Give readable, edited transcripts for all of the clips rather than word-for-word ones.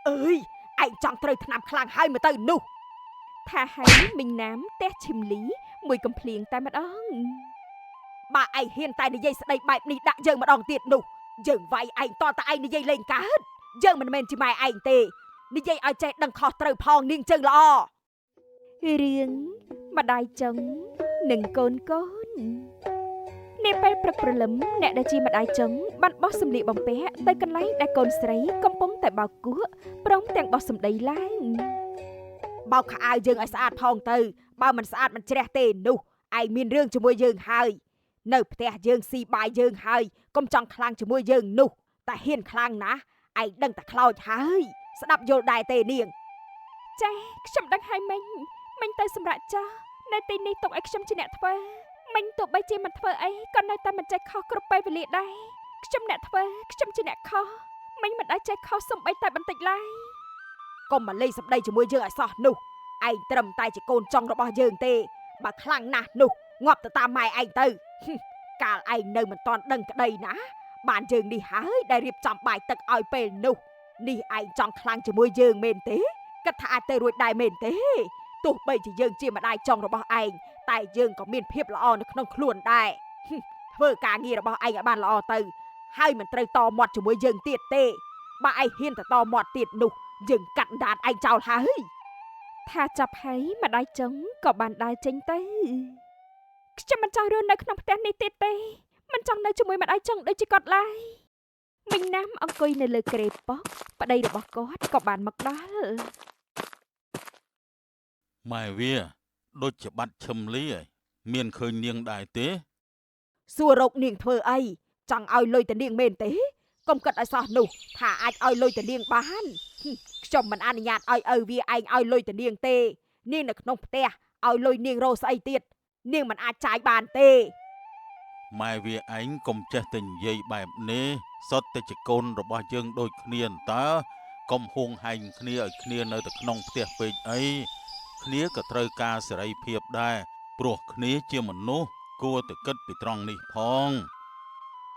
អើយឯងចង់ត្រូវឆ្នាំខ្លាំងហើយមើលទៅនោះថាហើយមីងណាមផ្ទះឈឹមលីមួយកំភ្លៀងតែម្ដងបើឯងហ៊ានតែនិយាយស្ដីបែបនេះដាក់យើងម្ដងទៀតនោះយើងវាយឯងតតែឯងនិយាយលេងកើតយើងមិនមែនជាម៉ែឯងទេនិយាយឲ្យចេះដឹងខុសត្រូវផងនាងជើងល្អរឿងម្ដាយចុងនិងកូនកូននាពេលព្រឹកព្រលឹមអ្នកដែលជាម្ដាយចុងបានបោះសម្លៀកបំពាក់ទៅកន្លែងដែលកូនស្រីកំពុងតែបោកគក់ព្រមទាំងបោះសម្ដីឡើងបោកខោអាវយើងឲ្យស្អាតផងទៅបើមិនស្អាតមិនជ្រះទេនោះឯងមានរឿងជាមួយយើងហើយនៅផ្ទះយើងស៊ីបាយយើងហើយកុំចង់ខ្លាំងជាមួយយើងនោះតែហ៊ានខ្លាំងណាស់ឯងដឹងតែខ្លោចហើយស្ដាប់យល់ដែរទេនាងចាខ្ញុំដឹងហើយមិញទៅសម្រាប់ចាស់នៅទីនេះទុកឲ្យខ្ញុំជាអ្នកធ្វើមិញទោះបីជាមិនធ្វើអីក៏នៅតែមិនចេះខុសគ្រប់ពេលវេលាដែរខ្ញុំអ្នកធ្វើខ្ញុំជាអ្នកខុសមិញមិនដែលចេះខុសសំបីតែបន្តិចឡើយកុំមកលេងសម្ដីជាមួយយើងឲ្យសោះនោះឯងត្រឹមតែជាកូនចុងរបស់យើងទេបើខ្លាំងណាស់នោះងាប់ទៅតាមម៉ែឯងទៅកាលឯងនៅមិនទាន់ដឹងក្តីណាបានយើងនេះហើយដែលរៀបចំបាយទឹកឲ្យពេលនោះនេះឯងចង់ខ្លាំងជាមួយយើងមែនទេគិតថាអាចទៅរួចដែរមែនទេទោះបីជាយើងជាម្ដាយចុងរបស់ឯងតែយើងក៏មានភាពល្អនៅក្នុងខ្លួនដែរធ្វើការងាររបស់ឯងឲ្យបានល្អទៅហើយមិនត្រូវតមាត់ជាមួយយើងទៀតទេបើឯងហ៊ានទៅតមាត់ទៀតនោះយើងកាត់ដាតឯងចោលហើយថាចាប់ហើយម្ដាយចុងក៏បានដើរចេញទៅខ្ញុំមិនចង់រស់នៅក្នុងផ្ទះនេះទៀតទេមិនចង់នៅជាមួយម្ដាយចុងដូចជាគាត់ឡើយមីងណាំអង្គុយនៅលើគ្រែប៉ុកប្តីរបស់គាត់ក៏បានមកដល់ម៉ែវាដូចជាបាត់ឈឹមលីហើយមានឃើញនាងដែរទេសួររកនាងធ្វើអីចង់ឲ្យលុយទៅនាងមែនទេកុំគិតឲ្យសោះនោះថាអាចឲ្យលុយទៅនាងបានខ្ញុំមិនអនុញ្ញាតឲ្យឪវាឯងឲ្យលុយទៅនាងទេនាងនៅក្នុងផ្ទះឲ្យលុយនាងរកស្អីទៀតនាងមិនអាចចាយបានទេម៉ែវាឯងកុំចេះតែនិយាយបែបនេះសុទ្ធតែជាកូនរបស់យើងដូចគ្នាតើកុំហួងហែងគ្នាឲ្យគ្នានៅតែក្នុងផ្ទះពេកអីគ្នាក៏ត្រូវការសេរីភាពដែរព្រោះគ្នាជាមនុស្សគួរតែគិតពីត្រង់នេះផង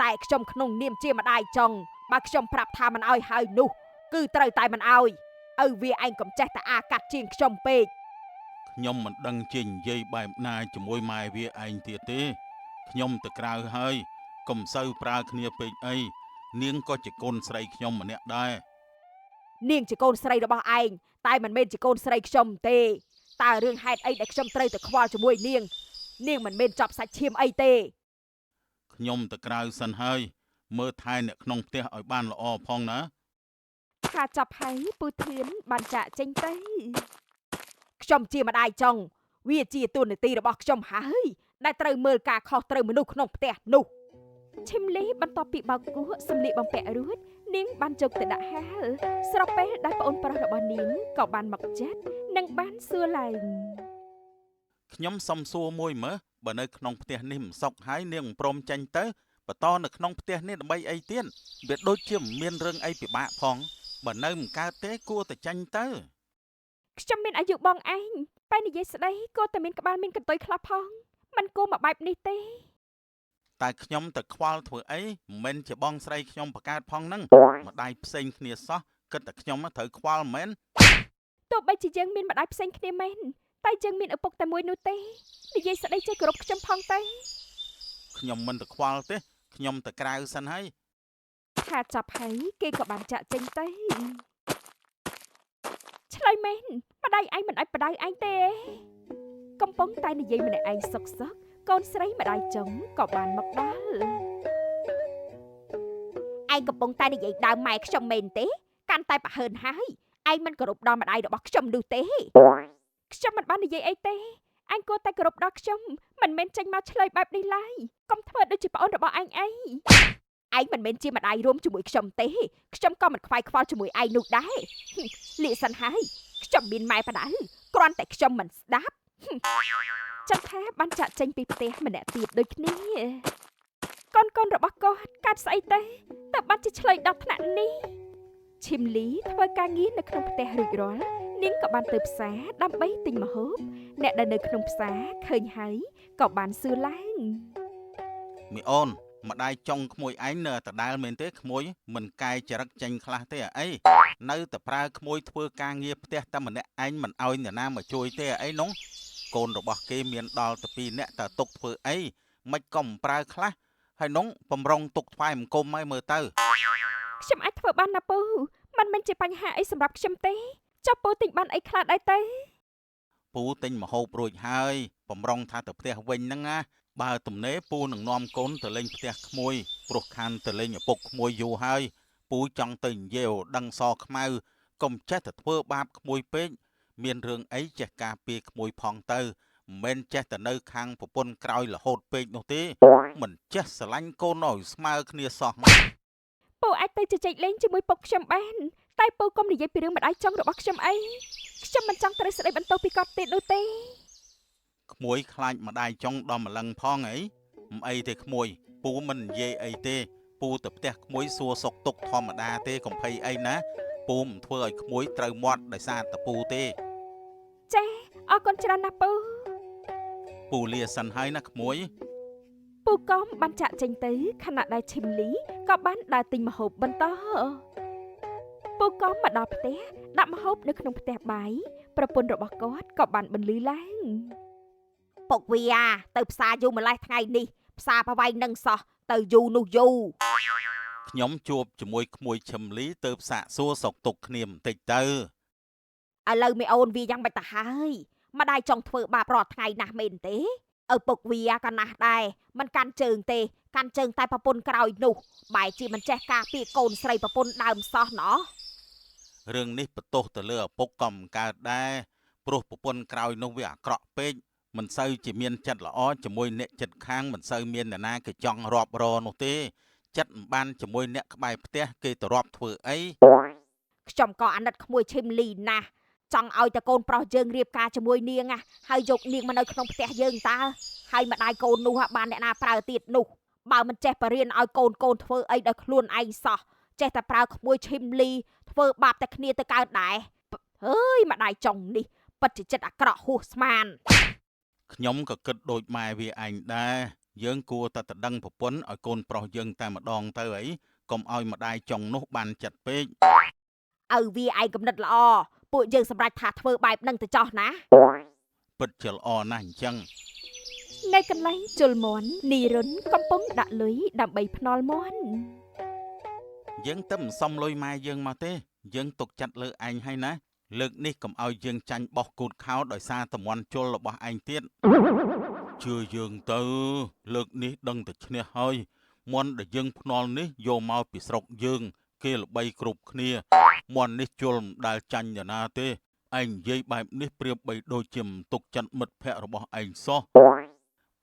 តែខ្ញុំក្នុងនាមជាម្ដាយចុងបើខ្ញុំប្រាប់ថាមិនឲ្យហើយនោះគឺត្រូវតែមិនឲ្យឪវាឯងកុំចេះតែអាកាត់ជាងខ្ញុំពេកខ្ញុំមិនដឹងជានិយាយបែបណាជាមួយម៉ែវាឯងទៀតទេខ្ញុំទៅក្រៅហើយកុំសូវប្រើគ្នាពេកអីនាងក៏ជាកូនស្រីខ្ញុំម្នាក់ដែរនាងជាកូនស្រីរបស់ឯងតែមិនមែនជាកូនស្រីខ្ញុំទេតើរឿងហេតុអីដែលខ្ញុំត្រូវទៅខ្វល់ជាមួយនាងមិនមែនចាប់សាច់ឈាមអីទេខ្ញុំទៅក្រៅសិនហើយមើលថែអ្នកក្នុងផ្ទះឲ្យបានល្អផងណាថាចាប់ហើយពូធឿនបានចាក់ចេញទៅខ្ញុំជាម្ដាយចុងវាជាតួនាទីរបស់ខ្ញុំហើយដែលត្រូវមើលការខុសត្រូវមនុស្សក្នុងផ្ទះនោះឈឹមលីបន្ទាប់ពីបោកគក់សម្លៀកបំពាក់រួចនាងបានជោគទៅដាក់ហាលស្របពេលដែលប្អូនប្រុសរបស់នាងក៏បានមកចាត់និងបានសួរឡើងខ្ញុំសុំសួរមួយមើលបើនៅក្នុងផ្ទះនេះមិនសុខហើយនាងព្រមចាញ់ទៅបន្តនៅក្នុងផ្ទះនេះដើម្បីអីទៀតវាដូចជាមិនមានរឿងអីពិបាកផងបើនៅមិនកើតទេគួរតែចាញ់ទៅខ្ញុំមានអាយុបងឯងតែនិយាយស្ដីក៏តែមានក្បាលមានកន្ទុយខ្លះផងមិនគួរមកបែបនេះទេតែខ្ញុំទៅខ្វល់ធ្វើអីមិនមែនជាបងស្រីខ្ញុំបកើតផងហ្នឹងម្ដាយផ្សេងគ្នាសោះគិតតែខ្ញុំត្រូវខ្វល់មែនទោះបីជាយើងមានម្ដាយផ្សេងគ្នាមែនតែយើងមានឪពុកតែមួយនោះទេនិយាយស្ដីចេះគោរពខ្ញុំផងទេខ្ញុំមិនទៅខ្វល់ទេខ្ញុំទៅក្រៅសិនហើយថាចាប់ហើយគេក៏បានចាក់ចេញទៅឆ្លើយមែនម្ដាយឯងមិនអាចបដៅឯងទេកំពុងតែនិយាយម្នាក់ឯងសុកកូនស្រីម្ដាយចុងក៏បានមកដល់ឯងកំពុងតែនិយាយដើមម៉ែខ្ញុំមែនទេកាន់តែប្រហើនហើយឯងមិនគោរពដល់ម្ដាយរបស់ខ្ញុំនោះទេខ្ញុំមិនបាននិយាយអីទេឯងគួរតែគោរពដល់ខ្ញុំមិនមែនចេញមកឆ្លើយបែបនេះឡើយកុំធ្វើដូចជាប្អូនរបស់ឯងឯងមិនមែនជាម្ដាយរួមជាមួយខ្ញុំទេខ្ញុំក៏មិនខ្វាយខ្វល់ជាមួយឯងនោះដែរលាសិនហើយខ្ញុំមានម៉ែបដៅគ្រាន់តែខ្ញុំមិនស្ដាប់ចាំថាបានចាក់ចេញពីផ្ទះម្នាក់ទៀតដូចគ្នាកូនរបស់គាត់កាត់ស្អីទេតែបាត់ជាឆ្លើយដល់ថ្នាក់នេះឈឹមលីធ្វើការងារនៅក្នុងផ្ទះរួចរាល់នាងក៏បានទៅផ្សារដើម្បីទិញម្ហូបអ្នកដែលនៅក្នុងផ្សារឃើញហើយក៏បានសួរឡើងមីអូន ម្ដាយចុងក្មួយឯងនៅតែដែលមែនទេក្មួយមិនកែចរិតចេញខ្លះទេអីនៅតែប្រើក្មួយធ្វើការងារផ្ទះតែម្នាក់ឯងមិនអោយអ្នកណាមកជួយទេអីនោះកូនរបស់គេមានដល់ទៅ2នាក់តើទុកធ្វើអីមិនក៏មិនប្រើខ្លះហើយនោះបំរុងទុកថ្វាយអង្គមឲ្យមើលទៅខ្ញុំអាចធ្វើបានណាពូมันមិនជាបញ្ហាអីសម្រាប់ខ្ញុំទេចុះពូទិញបានអីខ្លះដែរទេពូទិញម្ហូបរួចហើយបំរុងថាទៅផ្ទះវិញហ្នឹងណាបើទំនេរពូនឹងនាំកូនទៅលេងផ្ទះក្មួយព្រោះខានទៅលេងឪពុកក្មួយយូរហើយពូចង់ទៅនិយាយដឹងសខ្មៅកុំចេះតែធ្វើបាបក្មួយពេកមានរឿងអីចេះការពារក្មួយផងទៅមិនមែនចេះតែនៅខាងប្រពន្ធក្រោយរហូតពេកនោះទេមិនចេះស្រឡាញ់កូនឲ្យស្មើគ្នាសោះពូអាចទៅជជែកលេងជាមួយពុកខ្ញុំបានតែពូកុំនិយាយពីរឿងម្ដាយចុងរបស់ខ្ញុំអីខ្ញុំមិនចង់ត្រូវស្ដីបន្ទោសពីគាត់ទៀតនោះទេក្មួយខ្លាចម្ដាយចុងដល់ម្លឹងផងអីមិនអីទេក្មួយពូមិននិយាយអីទេពូទៅផ្ទះក្មួយសួរសុកទុកធម្មតាទេកុំភ័យអីណាពូមិនធ្វើឲ្យក្មួយត្រូវមាត់ដោយសារតពូទេចាអរគុណច្រើនណាស់ពូពូលាសិនហើយណាក្មួយពូកំបានចាក់ចេញទៅខណៈដែលឈឹមលីក៏បានដើរទិញម្ហូបបន្តពូកំមកដល់ផ្ទះដាក់ម្ហូបនៅក្នុងផ្ទះបាយប្រពន្ធរបស់គាត់ក៏បានបន្លឺឡើងពុកវាទៅផ្សារយូរម្លេះថ្ងៃនេះផ្សារប្រវែងនឹងសោះទៅយូរនោះយូរខ្ញុំជួបជាមួយក្មួយឈឹមលីទៅផ្សារសួរសុកទុកគ្នាបន្តិចទៅឥឡូវមេអូនវាយ៉ាងមិនទៅហើយម្ដាយចង់ធ្វើបាបរាល់ថ្ងៃណាស់មែនទេឪពុកវាក៏ណាស់ដែរមិនកាន់ជើងទេកាន់ជើងតែប្រពន្ធក្រោយនោះបែរជាមិនចេះការពារកូនស្រីប្រពន្ធដើមសោះណោះរឿងនេះបន្ទោសទៅលើឪពុកក៏មិនកើតដែរព្រោះប្រពន្ធក្រោយនោះវាអាក្រក់ពេកមិនសូវជាមានចិត្តល្អជាមួយអ្នកចិត្តខាងមិនសូវមានអ្នកណាគេចង់រាប់រនោះទេចិត្តមិនបានជាមួយអ្នកក្បែរផ្ទះគេទៅរាប់ធ្វើអីខ្ញុំក៏អាណិតក្មួយឈឹមលីណាស់ចង់ឲ្យតែកូនប្រុសយើងរៀបការជាមួយនាងហើយយកនាងមកនៅក្នុងផ្ទះយើងតើហើយម្ដាយកូននោះបានអ្នកណាប្រើទៀតនោះបើមិនចេះបរៀនឲ្យកូនកូនធ្វើអីដោយខ្លួនឯងសោះចេះតែប្រើក្មួយឈឹមលីធ្វើបាបតែគ្នាទៅកើតដែរហើយម្ដាយចុងនេះពិតជាចិត្តអាក្រក់ហួសស្មានខ្ញុំក៏គិតដូចម៉ែវាឯងដែរយើងគួរតែដឹងប្រពន្ធឲ្យកូនប្រុសយើងតែម្ដងទៅអីកុំឲ្យម្ដាយចុងនោះបានចិត្តពេកឪវាឯងគំនិតល្អពួកយើងសម្រេចថាធ្វើបែបហ្នឹងទៅចោះណាពិតជាល្អណាស់អញ្ចឹងនៅកន្លែងជលមន់នីរុនកំពុងដាក់លុយដើម្បីភ្នាល់មន់យើងទៅមិនសុំលុយម៉ែយើងមកទេយើងទុកចិត្តលើឯងហើយណាលើកនេះកុំឲ្យយើងចាញ់បោះគូតខោដោយសារតម្រាន់ជលរបស់ឯងទៀតជឿយើងទៅលើកនេះដឹងតែឈ្នះហើយមន់ដែលយើងភ្នាល់នេះយកមកពីស្រុកយើងគេល្បីគ្រប់គ្នាមន់នេះជលមិនដែលចាញ់យ៉ាងណាទេឯងនិយាយបែបនេះប្រៀបបីដូចជាមិនទុកចិត្តមិត្តភ័ក្តិរបស់ឯងសោះ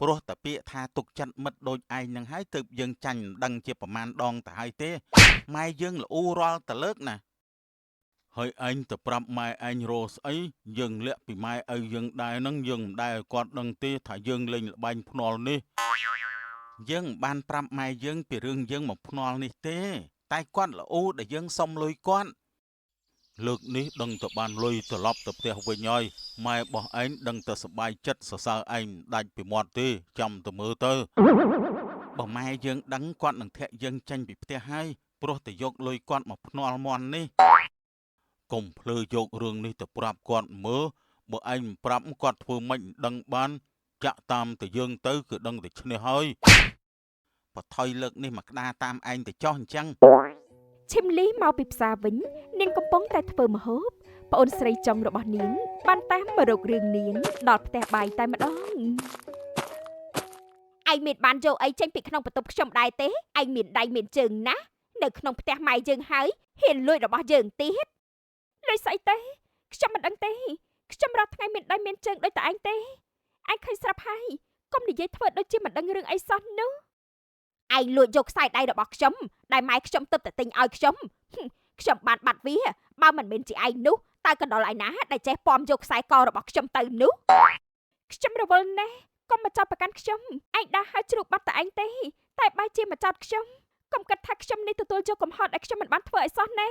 ព្រោះតែពាក្យថាទុកចិត្តមិត្តដូចឯងនឹងហើយទើបយើងចាញ់មិនដឹងជាប្រមាណដងទៅហើយទេម៉ែយើងល្អូរាល់តលើកណាហើយឯងទៅប្រាប់ម៉ែឯងរស់ស្អីយើងលាក់ពីម៉ែឪយើងដែរនឹងយើងមិនដែលឲ្យគាត់ដឹងទេថាយើងលេងល្បែងភ្នាល់នេះយើងមិនបានប្រាប់ម៉ែយើងពីរឿងយើងមកភ្នាល់នេះទេតែគាត់ល្អូដែលយើងសុំលុយគាត់លើកនេះដឹងតែបានលុយត្រឡប់ទៅផ្ទះវិញហើយម៉ែរបស់ឯងដឹងតែសប្បាយចិត្តសរសើរឯងដាច់ពីមាត់ទេចាំទៅមើលទៅបើម៉ែយើងដឹងគាត់នឹងធាក់យើងចេញពីផ្ទះហើយព្រោះតែយកលុយគាត់មកភ្នាល់មន់នេះកុំភ្លើយករឿងនេះទៅប្រាប់គាត់មើលបើឯងមិនប្រាប់គាត់ធ្វើម៉េចមិនដឹងបានចាក់តាមទៅយើងទៅគឺដឹងតែឈ្នះហើយបថុយលើកនេះមកក្តារតាមឯងទៅចោះអញ្ចឹងឈឹមលីមកពីផ្សារវិញនាងកំពុងតែធ្វើម្ហូបប្អូនស្រីចុងរបស់នាងបានតាមមករករឿងនាងដល់ផ្ទះបាយតែម្ដងឯងមានបានយកអីចេញពីក្នុងបន្ទប់ខ្ញុំដែរទេឯងមានដៃមានជើងណានៅក្នុងផ្ទះម៉ែយើងហើយហ៊ានលួចរបស់យើងទៀតលុយស្អីទេខ្ញុំមិនដឹងទេខ្ញុំរាល់ថ្ងៃមានដៃមានជើងដូចតែឯងទេឯងឃើញស្រាប់ហើយកុំនិយាយធ្វើដូចជាមិនដឹងរឿងអីសោះនោះឯងលួចយកខ្សែដៃរបស់ខ្ញុំដែលម៉ែខ្ញុំទើបតែទិញឲ្យខ្ញុំបានបាត់វាបើមិនមែនជាឯងនោះតើកណ្ដុរឯណាដែលចេះពំយកខ្សែករបស់ខ្ញុំទៅនោះខ្ញុំរវល់ណាស់កុំមកចោទប្រកាន់ខ្ញុំឯងដើរហើយជ្រូកបាត់តែឯងទេតែបែរជាមកចោទខ្ញុំកុំគិតថាខ្ញុំនេះទទួលយកកំហុសដែលខ្ញុំមិនបានធ្វើឲ្យសោះណា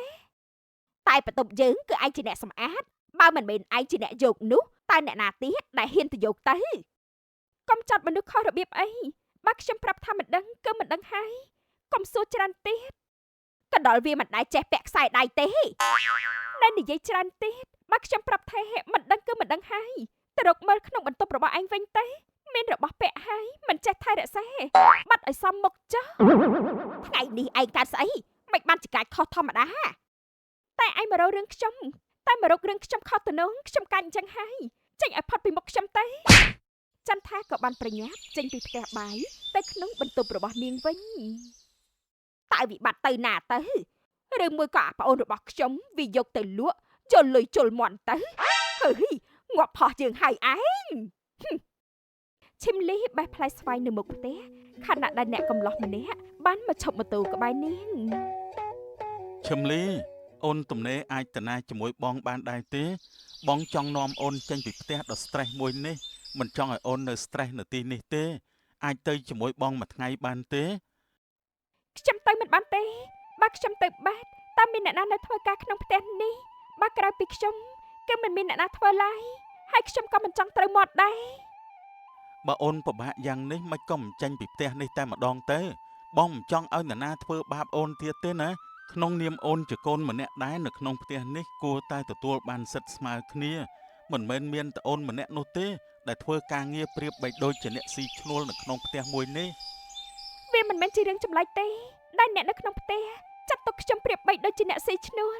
តែបន្ទប់យើងគឺឯងជាអ្នកសម្អាតបើមិនមែនឯងជាអ្នកយកនោះតើអ្នកណាទៀតដែលហ៊ានទៅយកទៅកុំចាត់មនុស្សខុសរបៀបអី បើខ្ញុំប្រាប់ថាមិនដឹងគឺមិនដឹងហើយកុំសួរច្រើនទៀតក៏ដល់វាមិនដែរចេះពាក់ខ្សែដៃទេនៅនិយាយច្រើនទៀតបើខ្ញុំប្រាប់ថាមិនដឹងគឺមិនដឹងហើយទៅរកមើលក្នុងបន្ទប់របស់ឯងវិញទេមានរបស់ពាក់ហើយមិនចេះថែរក្សាបាត់ឲ្យសមមុខចុះថ្ងៃនេះឯងកើតស្អីមិនបានចកាចខុសធម្មតាតែឯងមករករឿងខ្ញុំតែមករករឿងខ្ញុំខុសតំណងខ្ញុំកាច់អញ្ចឹងហើយចេញឲ្យផុតពីមុខខ្ញុំទេចន្ទថាក៏បានប្រញាប់ចេញពីផ្ទះបាយទៅក្នុងបន្ទប់របស់នាងវិញតើវិបត្តិទៅណាទៅឬមួយក៏អាប្អូនរបស់ខ្ញុំវាយកទៅលក់យល់លុយជុលមន់ទៅហើយងាប់ផោះយើងហើយឯងឈឹមលីបេះផ្លែស្វាយនៅមុខផ្ទះខណៈដែលអ្នកកំឡោះម្នាក់បានមកឈប់ម៉ូតូក្បែរនាងឈឹមលីអូនទំនេរអាចតាណាជាមួយបងបានដែរទេបងចង់នាំអូនចេញពីផ្ទះដ៏ stress មួយនេះមិនចង់ឲ្យអូននៅ stress នៅទីនេះទេអាចទៅជាមួយបងមួយថ្ងៃបានទេខ្ញុំទៅមិនបានទេបើខ្ញុំទៅបាត់តើមានអ្នកណានៅធ្វើការក្នុងផ្ទះនេះបើក្រៅពីខ្ញុំគឺមិនមានអ្នកណាធ្វើឡើយហើយខ្ញុំក៏មិនចង់ត្រូវមាត់ដែរបើអូនពិបាកយ៉ាងនេះមិនក៏មិនចេញពីផ្ទះនេះតែម្ដងទៅបងមិនចង់ឲ្យនរណាធ្វើបាបអូនទៀតទេណាក្នុងនាមអូនជាកូនម្នាក់ដែរនៅក្នុងផ្ទះនេះគួរតែទទួលបានសិទ្ធិស្មើគ្នាមិនមែនមានតែអូនម្នាក់នោះទេដែលធ្វើការងារប្រៀបបីដូចជាអ្នកស៊ីឈ្នួលនៅក្នុងផ្ទះមួយនេះវាមិនមែនជារឿងចម្លែកទេដែលអ្នកនៅក្នុងផ្ទះចាត់ទុកខ្ញុំប្រៀបបីដូចជាអ្នកស៊ីឈ្នួល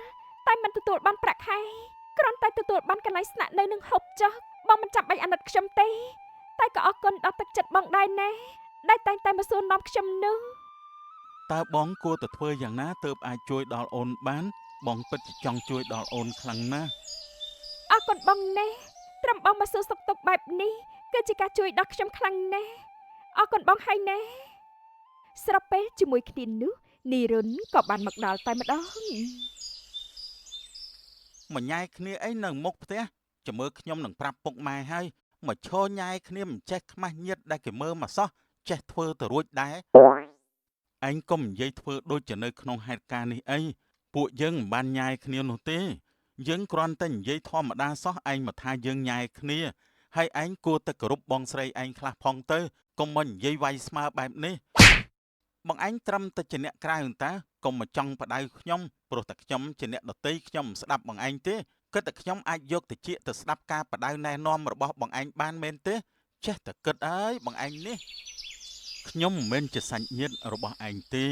តែមិនទទួលបានប្រាក់ខែគ្រាន់តែទទួលបានកន្លែងស្នាក់នៅនឹងហូបចុះបងមិនចាំបាច់អាណិតខ្ញុំទេតែក៏អរគុណដល់ទឹកចិត្តបងដែរណាដែលតែងតែមកសួរនាំខ្ញុំនោះតើបងគួរតែធ្វើយ៉ាងណាទើបអាចជួយដល់អូនបានបងពិតជាចង់ជួយដល់អូនខ្លាំងណាស់អរគុណបងណាស់ត្រឹមបងមកសួរសុខទុក្ខបែបនេះគឺជាការជួយដល់ខ្ញុំខ្លាំងណាស់អរគុណបងហើយណាស្របពេលជាមួយគ្នានោះនីរុនក៏បានមកដល់តែម្ដងមកញ៉ែគ្នាអីនៅមុខផ្ទះចាំមើលខ្ញុំនឹងប្រាប់ពុកម៉ែហើយមកឈរញ៉ែគ្នាមិនចេះខ្មាស់ញៀតដែលគេមើលមកសោះចេះធ្វើទៅរួចដែរឯងកុំនិយាយធ្វើដូចជានៅក្នុងហេតុការណ៍នេះអីពួកយើងមិនបានញ៉ែគ្នានោះទេយើងគ្រាន់តែនិយាយធម្មតាសោះឯងមកថាយើងញ៉ែគ្នាហើយឯងគួរតែគោរពបងស្រីឯងខ្លះផងទៅកុំមកនិយាយវាយស្មើបែបនេះបងឯងត្រឹមតែជាអ្នកក្រៅតាកុំមកចង់បដៅខ្ញុំព្រោះតែខ្ញុំជាអ្នកដតីខ្ញុំមិនស្ដាប់បងឯងទេគិតតែខ្ញុំអាចយកតិចទៅស្ដាប់ការបដៅណែនាំរបស់បងឯងបានមែនទេចេះតែគិតអើយបងឯងនេះខ្ញុំមិនមែនជាសាច់ញាតិរបស់ឯងទេ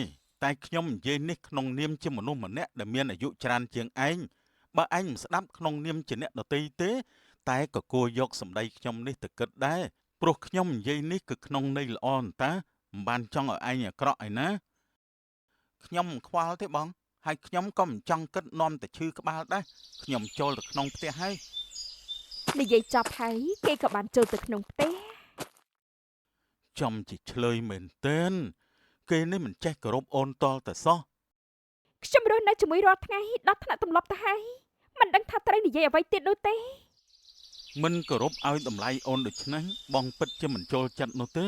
តែខ្ញុំនិយាយនេះក្នុងនាមជាមនុស្សម្នាក់ដែលមានអាយុច្រើនជាងឯងបើឯងមិនស្ដាប់ក្នុងនាមជាអ្នកដតីទេតែក៏គួរយកសម្ដីខ្ញុំនេះទៅគិតដែរព្រោះខ្ញុំនិយាយនេះគឺក្នុងន័យល្អតាមិនបានចង់ឲ្យឯងអាក្រក់ឯណាខ្ញុំមិនខ្វល់ទេបងហើយខ្ញុំក៏មិនចង់គិតនាំតែឈឺក្បាលដែរខ្ញុំចូលទៅក្នុងផ្ទះហើយនិយាយចប់ហើយគេក៏បានចូលទៅក្នុងផ្ទះចំជាឆ្លើយមែនទែនគេនេះមិនចេះគោរពអូនតលតែសោះខ្ញុំរស់នៅជាមួយរាល់ថ្ងៃដល់ថ្នាក់ទម្លាប់ទៅហើយមិនដឹងថាត្រូវនិយាយអ្វីទៀតនោះទេមិនគោរពឲ្យតម្លៃអូនដូច្នេះបងពិតជាមិនចូលចិត្តនោះទេ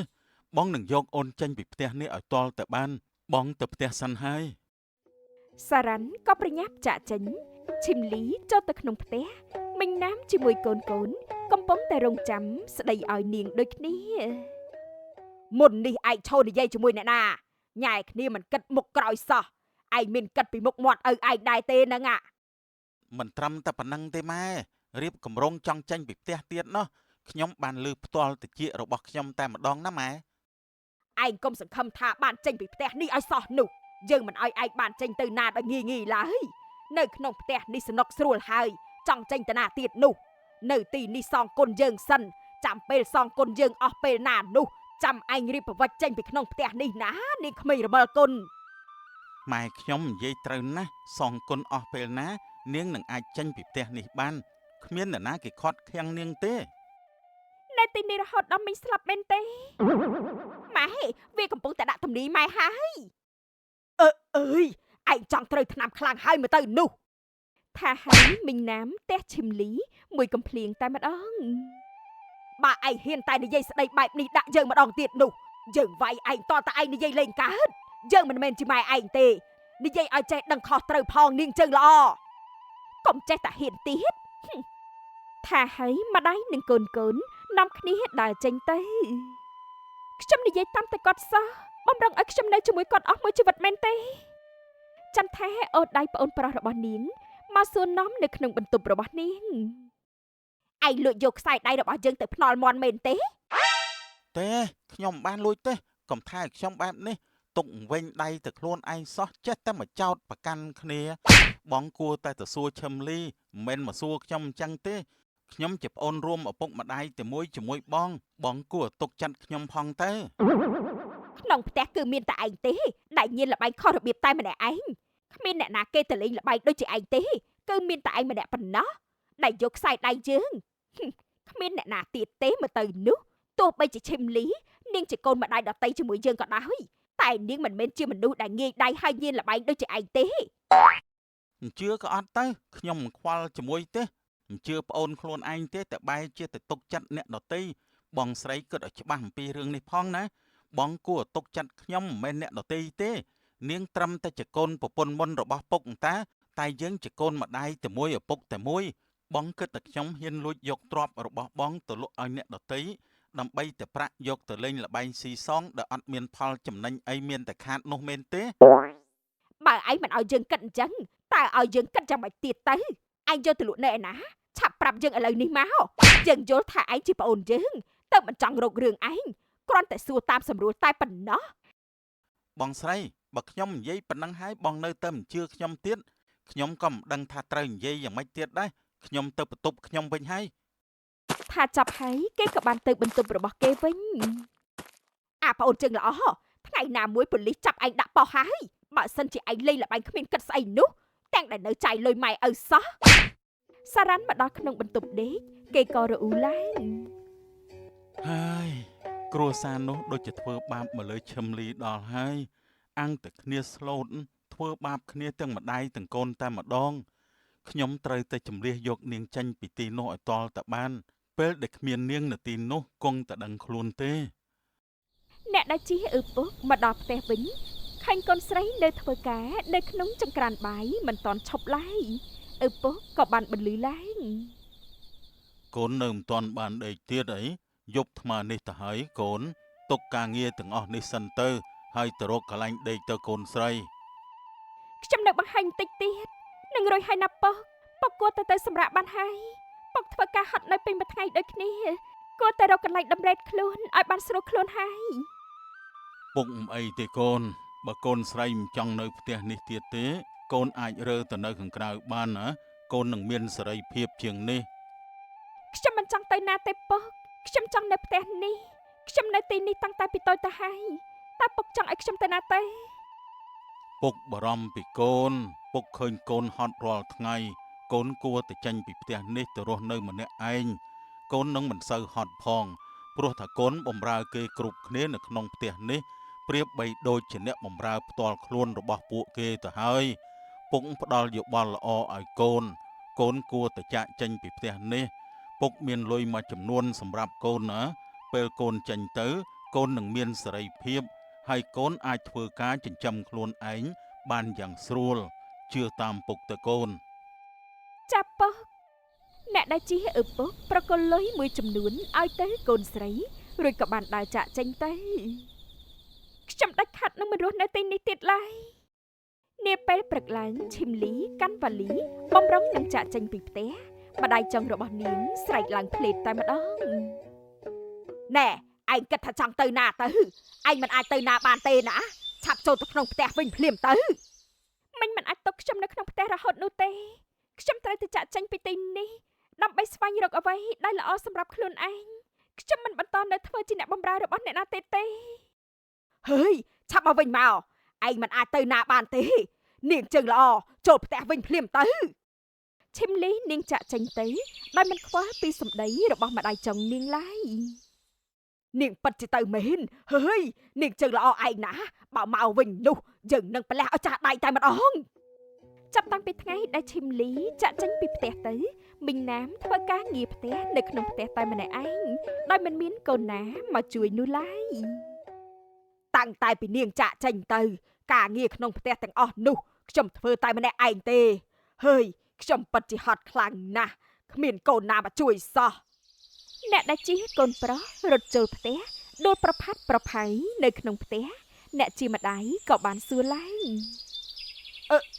បងនឹងយកអូនចេញពីផ្ទះនេះឲ្យតលតែបានបងទៅផ្ទះសិនហើយសារ៉ាន់ក៏ប្រញាប់ចាក់ចេញឈឹមលីចូលទៅក្នុងផ្ទះមិញណាមជាមួយកូនកំពុងតែរងចាំស្ដីឲ្យនាងដូចគ្នាមុននេះឯងឈរនិយាយជាមួយអ្នកណាញ៉ែគ្នាមិនគិតមុខក្រោយសោះឯងមានគិតពីមុខមាត់ឪឯងដែរទេហ្នឹងមិនត្រឹមតែប៉ុណ្្នឹងទេម៉ែរៀបកម្រងចង់ចេញពីផ្ទះទៀតណោះខ្ញុំបានលើផ្ទាល់តិចរបស់ខ្ញុំតែម្ដងណាម៉ែឯងកុំសង្ឃឹមថាបានចេញពីផ្ទះនេះឲ្យសោះនោះយើងមិនឲ្យឯងបានចេញទៅណាដោយងាយឡើយនៅក្នុងផ្ទះនេះសនុកស្រួលហើយចង់ចេញទៅណាទៀតនោះនៅទីនេះសងគុណយើងសិនចាំពេលសងគុណយើងអស់ពេលណានោះចាំឯងរៀបប្រវត្តិចេញពីក្នុងផ្ទះនេះណានាងក្មេងរមើលគុណម៉ែខ្ញុំនិយាយត្រូវណាស់សងគុណអស់ពេលណានាងនឹងអាចចេញពីផ្ទះនេះបានគ្មាននរណាគេខាត់ខាំងនាងទេនៅទីនេះរហូតដល់មីងស្លាប់មែនទេម៉ែវាកំពុងតែដាក់ទំនាយម៉ែហើយអើយឯងចង់ត្រូវឆ្នាំខ្លាំងហើយមើលទៅនោះថាហើយមីងណាមផ្ទះឈឹមលីមួយកំភ្លៀងតែម្ដងបើឯងហ៊ានតែនិយាយស្ដីបែបនេះដាក់យើងម្ដងទៀតនោះយើងវាយឯងតតែឯងនិយាយលេងកើតយើងមិនមែនជាម៉ែឯងទេនិយាយឲ្យចេះដឹងខុសត្រូវផងនាងជើងល្អកុំចេះតែហ៊ានទៀតថាហើយម្ដាយនិងកូននាំគ្នាដើរចេញទៅ ខ្ញុំនិយាយតាមតែគាត់សោះបំរុងឲ្យខ្ញុំនៅជាមួយគាត់អស់មួយជីវិតមែនទេចន្ទថាអូនដៃប្អូនប្រុសរបស់នាងមកសួរនាំនៅក្នុងបន្ទប់របស់នាងឯងលួចយកខ្សែដៃរបស់យើងទៅភ្នាល់មន់មែនទេទេខ្ញុំមិនបានលួចទេកុំថាខ្ញុំបែបនេះទុកវិញដៃទៅខ្លួនឯងសោះចេះតែមកចោតប្រកាន់គ្នាបងគួរតែទៅសួរឈឹមលីមិនមែនមកសួរខ្ញុំអញ្ចឹងទេខ្ញុំជាប្អូនរួមឪពុកម្ដាយតែមួយជាមួយបងគួរទុកចិត្តខ្ញុំផងទៅក្នុងផ្ទះគឺមានតែឯងទេដែលញៀនលបែងខុសរបៀបតែម្នាក់ឯងគ្មានអ្នកណាគេទៅលេងលបែងដូចជាឯងទេគឺមានតែឯងម្នាក់ប៉ុណ្ណោះដែលយកខ្សែដៃយើងគ្មានអ្នកណាទៀតទេមើលទៅនោះទោះបីជាឈឹមលីនាងជាកូនម្ដាយដតីជាមួយយើងក៏ដោយតែនាងមិនមែនជាមនុស្សដែលងាយដៃហើយញៀនលបែងដូចជាឯងទេអញ្ជើក៏អត់ទៅខ្ញុំមិនខ្វល់ជាមួយទេអញ្ជើប្អូនខ្លួនឯងទេតែបែរជាទៅទុកចិត្តអ្នកដតីបងស្រីគិតឲ្យច្បាស់អំពីរឿងនេះផងណាបងគួរទុកចិត្តខ្ញុំមិនមែនអ្នកដតីទេនាងត្រឹមតែជាកូនប្រពន្ធមុនរបស់ពុកតាតែយើងជាកូនម្ដាយតែមួយឪពុកតែមួយបងគិតតែខ្ញុំហ៊ានលួចយកទ្រព្យរបស់បងទៅលក់ឲ្យអ្នកដតីដើម្បីតែប្រាក់យកទៅលេងលបែងស៊ីសងដែលអត់មានផលចំណេញអីមានតែខាតនោះមែនទេបើឯងមិនឲ្យយើងគិតអញ្ចឹងតើឲ្យយើងគិតយ៉ាងម៉េចទៀតទៅឯងយកទៅលក់នៅឯណាឆាប់ប្រាប់យើងឥឡូវនេះមកយើងយល់ថាឯងជាប្អូនយើងទៅមិនចង់រករឿងឯងគ្រាន់តែសួរតាមស្រួលតែប៉ុណ្ណោះបងស្រីបើខ្ញុំនិយាយប៉ុណ្ណឹងហើយបងនៅតែមិនជឿខ្ញុំទៀតខ្ញុំក៏មិនដឹងថាត្រូវនិយាយយ៉ាងម៉េចទៀតដែរខ្ញុំទៅបន្ទប់ខ្ញុំវិញហើយថាចាប់ហើយគេក៏បានទៅបន្ទប់របស់គេវិញអាប្អូនជើងល្អថ្ងៃណាមួយប៉ូលីសចាប់ឯងដាក់ប៉ោះហើយបើសិនជាឯងលេងលបែងគ្មានគិតស្អីនោះទាំងដែលនៅចាយលុយម៉ែឪសោះសារ៉ាន់មកដល់ក្នុងបន្ទប់ដេកគេក៏រអ៊ូឡើងហើយគ្រួសារនោះដូចជាធ្វើបាបមកលើឈឹមលីដល់ហើយអាំងតែគ្នាស្លូតធ្វើបាបគ្នាទាំងម្ដាយទាំងកូនតែម្ដងខ្ញុំត្រូវតែជំលះយកនាងចេញពីទីនោះឲ្យតល់តែបានពេលដែលគ្មាននាងនៅទីនោះគង់តែដឹងខ្លួនទេអ្នកដែលជិះឪពុកមកដល់ផ្ទះវិញឃើញកូនស្រីនៅធ្វើការនៅក្នុងចង្ក្រានបាយមិនទាន់ឈប់ឡើយឪពុកក៏បានបន្លឺឡើងកូននៅមិនទាន់បានដេកទៀតអីយប់ថ្មនេះទៅហើយកូនទុកការងារទាំងអស់នេះសិនទៅហើយទៅរកកន្លែងដេកទៅកូនស្រីខ្ញុំនៅបង្ហាញបន្តិចទៀតនឹងរួយហើយណាពុកគួរតែទៅសម្រាប់បានហើយពុកធ្វើការហត់នៅពេញមួយថ្ងៃដូចគ្នាគួរតែរកកន្លែងដំរែកខ្លួនឲ្យបានស្រួលខ្លួនហើយពុកមិនអីទេកូនបើកូនស្រីមិនចង់នៅផ្ទះនេះទៀតទេកូនអាចរើទៅនៅខាងក្រៅបានណាកូននឹងមានសេរីភាពជាងនេះខ្ញុំមិនចង់ទៅណាទេពុកខ្ញុំចង់នៅផ្ទះនេះខ្ញុំនៅទីនេះតាំងតែពីតូចទៅហើយតើពុកចង់ឲ្យខ្ញុំទៅណាទេពុកបារម្ភពីកូនពុកឃើញកូនហត់រាល់ថ្ងៃកូនគួរតែចេញពីផ្ទះនេះទៅរស់នៅម្នាក់ឯងកូននឹងមិនសូវហត់ផងព្រោះថាកូនបម្រើគេគ្រប់គ្នានៅក្នុងផ្ទះនេះប្រៀបបីដូចជាអ្នកបម្រើផ្ទាល់ខ្លួនរបស់ពួកគេទៅហើយពុកផ្ដល់យោបល់ល្អឲ្យកូនគួរតែចាកចេញពីផ្ទះនេះពុកមានលុយមួយចំនួនសម្រាប់កូនណាពេលកូនចេញទៅកូននឹងមានសេរីភាពហើយកូនអាចធ្វើការចិញ្ចឹមខ្លួនឯងបានយ៉ាងស្រួលជឿតាមពុកទៅកូនចាប់ពុកអ្នកដែលជិះឪពុកប្រគល់លុយមួយចំនួនឲ្យទៅកូនស្រីរួចក៏បានដើរចាកចេញទៅខ្ញុំដាច់ខាត់នឹងមិនរស់នៅទីនេះទៀតឡើយនាពេលព្រឹកឡើងឈឹមលីកាន់វ៉ាលីបំរុងនឹងចាកចេញពីផ្ទះម្ដាយចុងរបស់នាងស្រែកឡើងភ្លេតតែម្ដងណែឯងគិតថាចង់ទៅណាទៅឯងមិនអាចទៅណាបានទេណាឆាប់ចូលទៅក្នុងផ្ទះវិញភ្លាមទៅមិនអាចទុកខ្ញុំនៅក្នុងផ្ទះរហូតនោះទេខ្ញុំត្រូវទៅចាកចេញពីទីនេះដើម្បីស្វែងរកអ្វីដែលល្អសម្រាប់ខ្លួនឯងខ្ញុំមិនបន្តនៅធ្វើជាអ្នកបម្រើរបស់អ្នកណាទេហើយឆាប់មកវិញមកឯងមិនអាចទៅណាបានទេនាងជើងល្អចូលផ្ទះវិញភ្លាមទៅឈឹមលីនាងចាក់ចេញទៅដោយមិនខ្វល់ពីសម្ដីរបស់ម្ដាយចុងនាងឡើយនាងពិតជាទៅមែនហើយនាងជើងល្អឯងណាបើមកវិញនោះយើងនឹងប្រលះឲ្យចាស់ដៃតែម្ដងចាប់តាំងពីថ្ងៃដែលឈឹមលីចាក់ចេញពីផ្ទះទៅមីងណាមធ្វើការងារផ្ទះនៅក្នុងផ្ទះតែម្នាក់ឯងដោយមិនមានកូនណាមកជួយនោះឡើយតាំងតែពីនាងចាក់ចេញទៅការងារក្នុងផ្ទះទាំងអស់នោះខ្ញុំធ្វើតែម្នាក់ឯងទេហើយខ្ញុំពិតជាហត់ខ្លាំងណាស់គ្មានកូនណាមកជួយសោះអ្នកដែលជិះកូនប្រុសរត់ចូលផ្ទះ ដូចប្រផាត់ប្រផៃនៅក្នុងផ្ទះអ្នកជាម្ដាយក៏បានសួរឡើង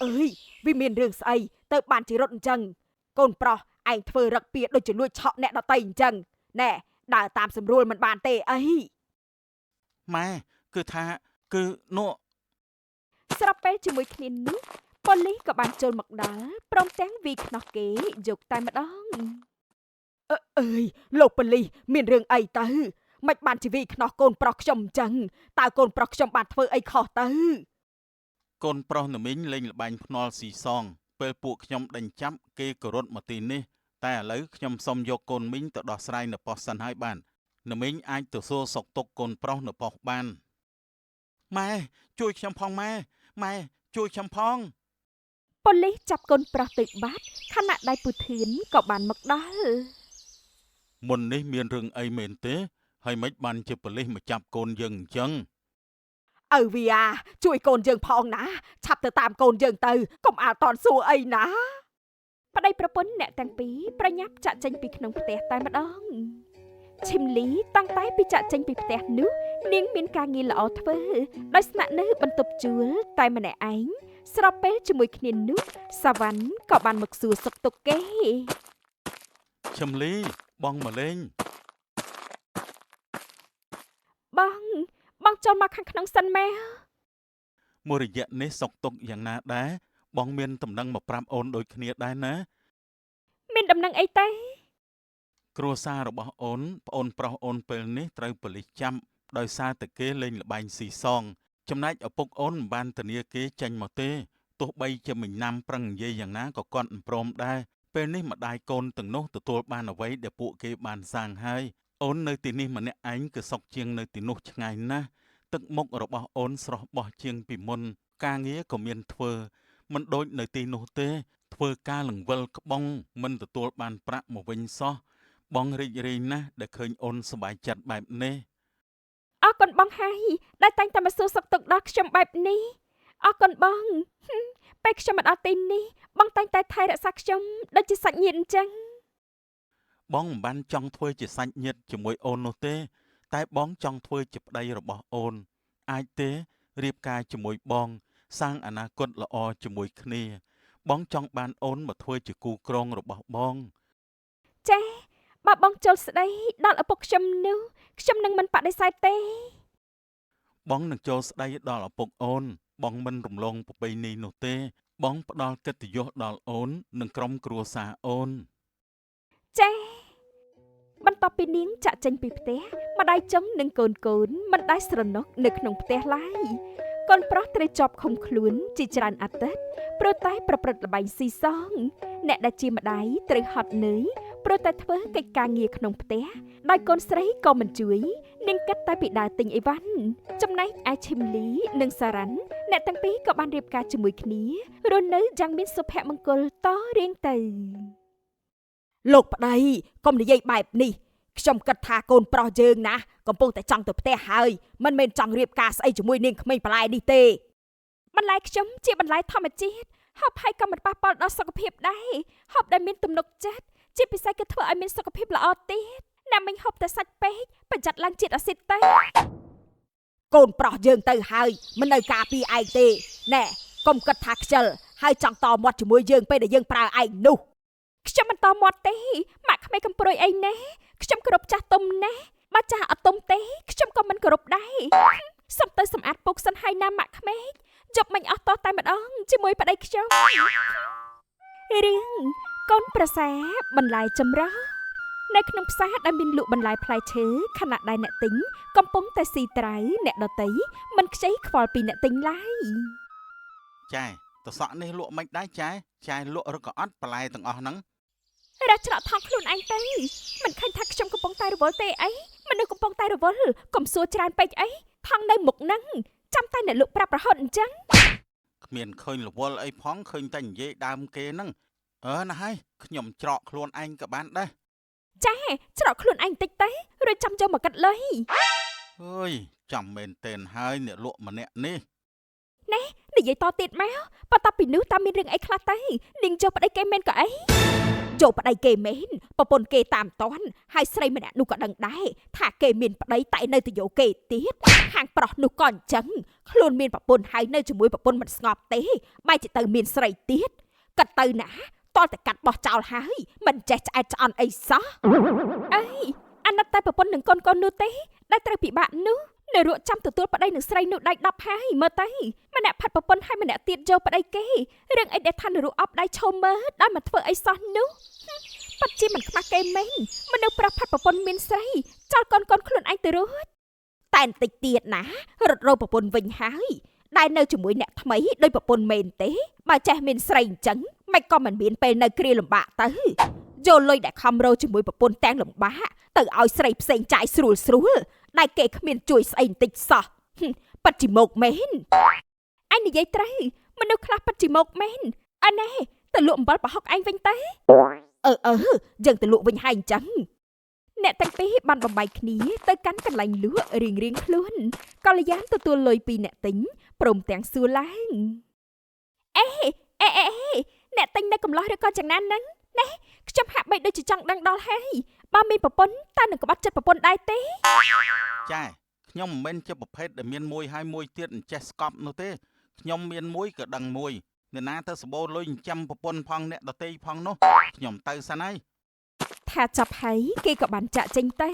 អើយវាមានរឿងស្អីទៅបានជារត់អញ្ចឹងកូនប្រុសឯងធ្វើរឹកពីដូចជាលួចឆក់អ្នកដតីអញ្ចឹងណែដើរតាមស្រួលមិនបានទេអីម៉ែគឺថាគឺនោះស្រាប់ពេលជាមួយគ្នានេះប៉ូលីសក៏បានចូលមកដល់ព្រមទាំងវាយខ្នោះគេយកតែម្ដងអើយលោកប៉ូលីសមានរឿងអីទៅមិនបានជាវាយខ្នោះកូនប្រុសខ្ញុំអញ្ចឹងតើកូនប្រុសខ្ញុំបានធ្វើអីខុសទៅកូនប្រុសនមីងលេងល្បែងភ្នាល់ស៊ីសងពេលពួកខ្ញុំដេញចាប់គេក៏រត់មកទីនេះតែឥឡូវខ្ញុំសុំយកកូនមីងទៅដោះស្រាយនៅប៉ុស្តិ៍សិនហើយបាននមីងអាចទៅសួរសុខទុក្ខកូនប្រុសនៅប៉ុស្តិ៍បានម៉ែជួយខ្ញុំផងម៉ែជួយខ្ញុំផងប៉ូលីសចាប់កូនប្រុសទៅបាត់ខណៈដៃពូធឿនក៏បានមកដល់មុននេះមានរឿងអីមែនទេហើយមិនបានជាប៉ូលីសមកចាប់កូនយើងអញ្ចឹងឪវាជួយកូនយើងផងណាឆាប់ទៅតាមកូនយើងទៅកុំអាលតនសួរអីណាប្តីប្រពន្ធអ្នកទាំងពីរប្រញាប់ចាក់ចេញពីក្នុងផ្ទះតែម្ដងឈឹមលីតាំងតែពីចាក់ចេញពីផ្ទះនោះនាងមានការងារល្អធ្វើដោយស្នាក់នៅបន្ទប់ជួលតែម្នាក់ឯងស្របពេលជាមួយគ្នានោះសាវ៉ាន់ក៏បានមកសួរសុខទុក្ខគេឈឹមលីបងមកលេងបងចូលមកខាងក្នុងសិនម៉ែមួយរយៈនេះសុខទុក្ខយ៉ាងណាដែរបងមានដំណឹងមកប្រាប់អូនដូចគ្នាដែរណាមានដំណឹងអីទេគ្រួសាររបស់អូនប្អូនប្រុសអូនពេលនេះត្រូវប៉ូលីសចាប់ដោយសារតែគេលេងល្បែងស៊ីសងចំណែកឪពុកអូនមិនបានធានាគេចេញមកទេទោះបីជាមិញណាំប្រឹងនិយាយយ៉ាងណាក៏គាត់មិនព្រមដែរពេលនេះម្ដាយកូនទាំងនោះទទួលបានអ្វីដែលពួកគេបានសាងហើយអូននៅទីនេះម្នាក់ឯងគឺសុខជាងនៅទីនោះឆ្ងាយណាស់ទឹកមុខរបស់អូនស្រស់បោះជាងពីមុនការងារក៏មានធ្វើមិនដូចនៅទីនោះទេធ្វើការលង្វិលក្បងមិនទទួលបានប្រាក់មកវិញសោះបងរីករាយណាស់ដែលឃើញអូនសប្បាយចិត្តបែបនេះអរគុណបងហើយដែលតែងតែមកសួរសុខទុក្ខដល់ខ្ញុំបែបនេះអរគុណបងពេលខ្ញុំមកដល់ទីនេះបងតែងតែថែរក្សាខ្ញុំដូចជាសាច់ញាតិអញ្ចឹងបងមិនបានចង់ធ្វើជាសាច់ញាតិជាមួយអូននោះទេតែបងចង់ធ្វើជាប្តីរបស់អូនអាចទេរៀបការជាមួយបងសាងអនាគតល្អជាមួយគ្នាបងចង់បានអូនមកធ្វើជាគូក្រងរបស់បងចាបើបងចូលស្ដីដល់ឪពុកខ្ញុំនោះខ្ញុំនឹងមិនបដិសេធទេបងនឹងចូលស្ដីដល់ឪពុកអូនបងមិនរំលងប្រពៃណីនោះទេបងផ្ដល់កិត្តិយសដល់អូននិងក្រុមគ្រួសារអូនចាបន្ទាប់ពីនាងចាក់ចេញពីផ្ទះម្ដាយចុងនិងកូនមិនដែលស្រណុកនៅក្នុងផ្ទះឡើយកូនប្រុសត្រូវជាប់ឃុំខ្លួនជាច្រើនអាទិត្យព្រោះតែប្រព្រឹត្តល្បែងស៊ីសងអ្នកដែលជាម្ដាយត្រូវហត់នឿយព្រោះតែធ្វើកិច្ចការងារក្នុងផ្ទះដោយកូនស្រីក៏មិនជួយនាងគិតតែពីដើរទិញអីវ៉ាន់ចំណែកឯឈឹមលីនិងសារ៉ាន់អ្នកទាំងពីរក៏បានរៀបការជាមួយគ្នារស់នៅយ៉ាងមានសុភមង្គលតរៀងទៅលោកប្តីកុំនិយាយបែបនេះខ្ញុំគិតថាកូនប្រុសយើងណាកំពុងតែចង់ទៅផ្ទះហើយមិនមែនចង់រៀបការស្អីជាមួយនាងក្មេងបន្លែនេះទេបន្លែខ្ញុំជាបន្លែធម្មជាតិហូបហើយក៏មិនប៉ះពាល់ដល់សុខភាពដែរហូបដែលមានទំនុកចិត្តជាពិសេសគឺធ្វើឲ្យមានសុខភាពល្អទៀតណាមិញហូបតែសាច់ពេកបញ្ចាត់ឡើងជាតិអាស៊ីតទៅកូនប្រុសយើងទៅហើយមិននៅការពារឯងទេណែកុំគិតថាខ្ជិលហើយចង់តមាត់ជាមួយយើងពេលដែលយើងប្រើឯងនោះខ្ញុំមិនតមាត់ទេម៉ាក់ក្មេងកំព្រួយអីណែខ្ញុំគោរពចាស់ទុំណាស់បើចាស់អត់ទុំទេខ្ញុំក៏មិនគោរពដែរសុំទៅសម្អាតពុកសិនហើយណាម៉ាក់ក្មេងជប់មិញអស់តោះតែម្ដងជាមួយប្តីខ្ញុំរឿងកូនប្រសាបន្លែចម្រុះនៅក្នុងផ្សារដែលមានលក់បន្លែផ្លែឈើខណៈដែលអ្នកទិញកំពុងតែស៊ីត្រាវអ្នកដទៃមិនខ្ចីខ្វល់ពីអ្នកទិញឡើយចែតសក់នេះលក់មិនដែរចែលក់ឬក៏អត់បន្លែទាំងអស់ហ្នឹងរត់ច្រកថងខ្លួនឯងទៅមិនឃើញថាខ្ញុំកំពុងតែរវល់ទេអីមនុស្សកំពុងតែរវល់កុំសួរច្រើនពេកអីថងនៅមុខហ្នឹងចាំតែអ្នកលក់ប្រាប់រហូតអញ្ចឹងគ្មានឃើញរវល់អីផងឃើញតែនិយាយដើមគេហ្នឹងណាហើយខ្ញុំច្រកខ្លួនឯងក៏បានដែរចាច្រកខ្លួនឯងតិចទេរួចចាំយកមកកាត់លុយអើយចាំមែនតែនហើយអ្នកលក់ម្នាក់នេះណែនិយាយតទៀតមកបន្ទាប់ពីនោះតើមានរឿងអីខ្លះទៅនាងយកប្តីគេមែនក៏អី យកប្តីគេមែនប្រពន្ធគេតាមតន់ហើយស្រីម្នាក់នោះក៏ដឹងដែរថាគេមានប្តីតែនៅទៅយកគេទៀតខាងប្រុសនោះក៏អញ្ចឹងខ្លួនមានប្រពន្ធហើយនៅជាមួយប្រពន្ធមិនស្ងប់ទេបែរជាទៅមានស្រីទៀតកាត់ទៅណាតតែកាត់បោះចោលហើយមិនចេះឆ្អែតឆ្អន់អីសោះអីអាណិតតែប្រពន្ធនឹងកូននោះទេដែលត្រូវពិបាកនោះនៅរកចាំទទួលប្តីនឹងស្រីនោះដៃ10ហើយមើលទៅម្នាក់ផាត់ប្រពន្ធហើយម្នាក់ទៀតយកប្តីគេរឿងអីដែលថានរកអប់ដៃឈោមមើលដោយមិនធ្វើអីសោះនោះប៉ាត់ជាមិនខ្មាស់គេមែនមនុស្សប្រុសផាត់ប្រពន្ធមានស្រីចោលកូនខ្លួនឯងទៅរួចតែបន្តិចទៀតណារត់រោប្រពន្ធវិញហើយដែលនៅជាមួយអ្នកថ្មីដោយប្រពន្ធមែនទេបើចេះមានស្រីអញ្ចឹងមិនក៏មិនមានពេលនៅគ្រាលំបាកទៅយកលុយដែលខំរោជាមួយប្រពន្ធទាំងលំបាកទៅឲ្យស្រីផ្សេងចាយស្រួលដែលគេគ្មានជួយស្អីបន្តិចសោះប៉ាត់ជាមកមែនអញនិយាយត្រូវមនុស្សខ្លះប៉ាត់ជាមកមែនអណែទៅលក់អំបិលប្រហុកឯងវិញទៅយើងទៅលក់វិញហើយអញ្ចឹងអ្នកទាំងពីរបានបំបីគ្នាទៅកាន់កន្លែងលក់រៀងខ្លួនកល្យានទទួលលុយពីអ្នកទិញព្រមទាំងសួរឡើងអេអ្នកទិញនៅកំឡោះឬក៏យ៉ាងណាហ្នឹងណែខ្ញុំហាក់បីដូចជាចង់ដឹងដល់ហើយបើមានប្រពន្ធតើនឹងក្បត់ចិត្តប្រពន្ធដែរទេចាខ្ញុំមិនមែនជាប្រភេទដែលមានមួយហើយមួយទៀតអញ្ចេះស្កប់នោះទេខ្ញុំមានមួយក៏ដឹងមួយអ្នកណាទៅសបោលុយចិញ្ចឹមប្រពន្ធផងអ្នកដតីផងនោះខ្ញុំទៅសិនហើយថាចាប់ហើយគេក៏បានចាក់ចេញទៅ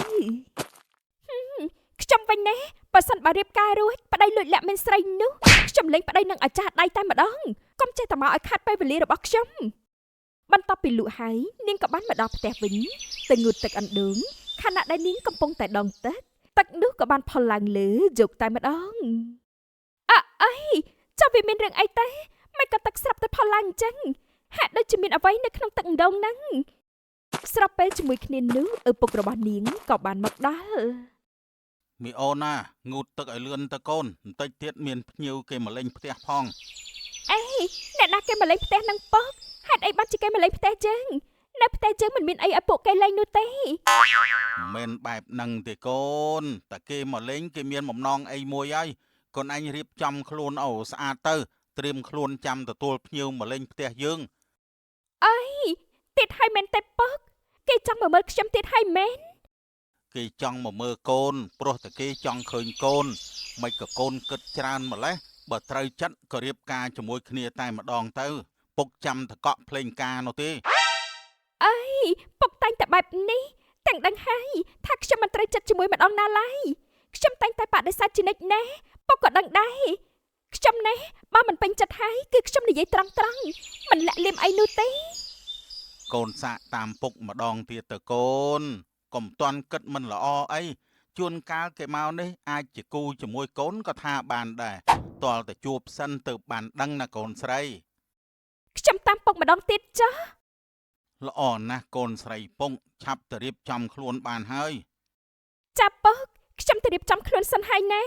ខ្ញុំវិញណាបើសិនបើរៀបការរួចប្តីលួចលាក់មានស្រីនោះខ្ញុំលេងប្តីនឹងអាចារ្យដៃតែម្ដងកុំចេះតែមកឲ្យខាត់ពេលវេលារបស់ខ្ញុំបន្ទាប់ពីលក់ហើយនាងក៏បានមកដល់ផ្ទះវិញទៅងូតទឹកអណ្ដូងខណៈដែលនាងកំពុងតែដងទឹកនោះក៏បានផុលឡើងលើយកតែម្ដងអីចាំវាមានរឿងអីទេមិនក៏ទឹកស្រាប់តែផុលឡើងអញ្ចឹងហាក់ដូចជាមានអ្វីនៅក្នុងទឹកអណ្ដូងហ្នឹងស្រាប់ពេលជាមួយគ្នានោះឪពុករបស់នាងក៏បានមកដល់មីអូនណាងូតទឹកឲ្យលឿនទៅកូនបន្តិចទៀតមានភ្ញៀវគេមកលេងផ្ទះផងអេអ្នកណាគេមកលេងផ្ទះនឹងពុកហេតុអីបានជាគេមកលេងផ្ទះយើងនៅផ្ទះយើងមិនមានអីឲ្យពួកគេលេងនោះទេមិនបែបហ្នឹងទេកូនតែគេមកលេងគេមានបំណងអីមួយហើយកូនអញរៀបចំខ្លួនអូស្អាតទៅត្រៀមខ្លួនចាំទទួលភ្ញៀវមកលេងផ្ទះយើងអីទៀតហើយមែនទេពុកគេចង់មកមើលខ្ញុំទៀតហើយមែនគេចង់មកមើលកូនព្រោះតែគេចង់ឃើញកូនមិនក៏កូនគិតច្រើនម្លេះបើត្រូវចិត្តក៏រៀបការជាមួយគ្នាតែម្ដងទៅពុកចាំតកក់ភ្លេងការនោះទេអីពុកតែងតែបែបនេះទាំងដឹងហើយថាខ្ញុំមិនត្រូវចិត្តជាមួយម្ដងណាឡើយខ្ញុំតែងតែបដិសេធជានិច្ចណាពុកក៏ដឹងដែរខ្ញុំណាបើមិនពេញចិត្តហើយគឺខ្ញុំនិយាយត្រង់មិនលាក់លៀមអីនោះទេកូនសាកតាមពុកម្ដងទៀតទៅកូនកុំតន់គិតមិនល្អអីជួនកាលគេមកនេះអាចជាគូជាមួយកូនក៏ថាបានដែរតលតែជួបសិនទៅបានដឹងណាកូនស្រីខ្ញុំតាមពុកម្ដងទៀតចាល្អណាស់កូនស្រីពុកឆាប់ទៅរៀបចំខ្លួនបានហើយចាប់ពុកខ្ញុំទៅរៀបចំខ្លួនសិនហើយណា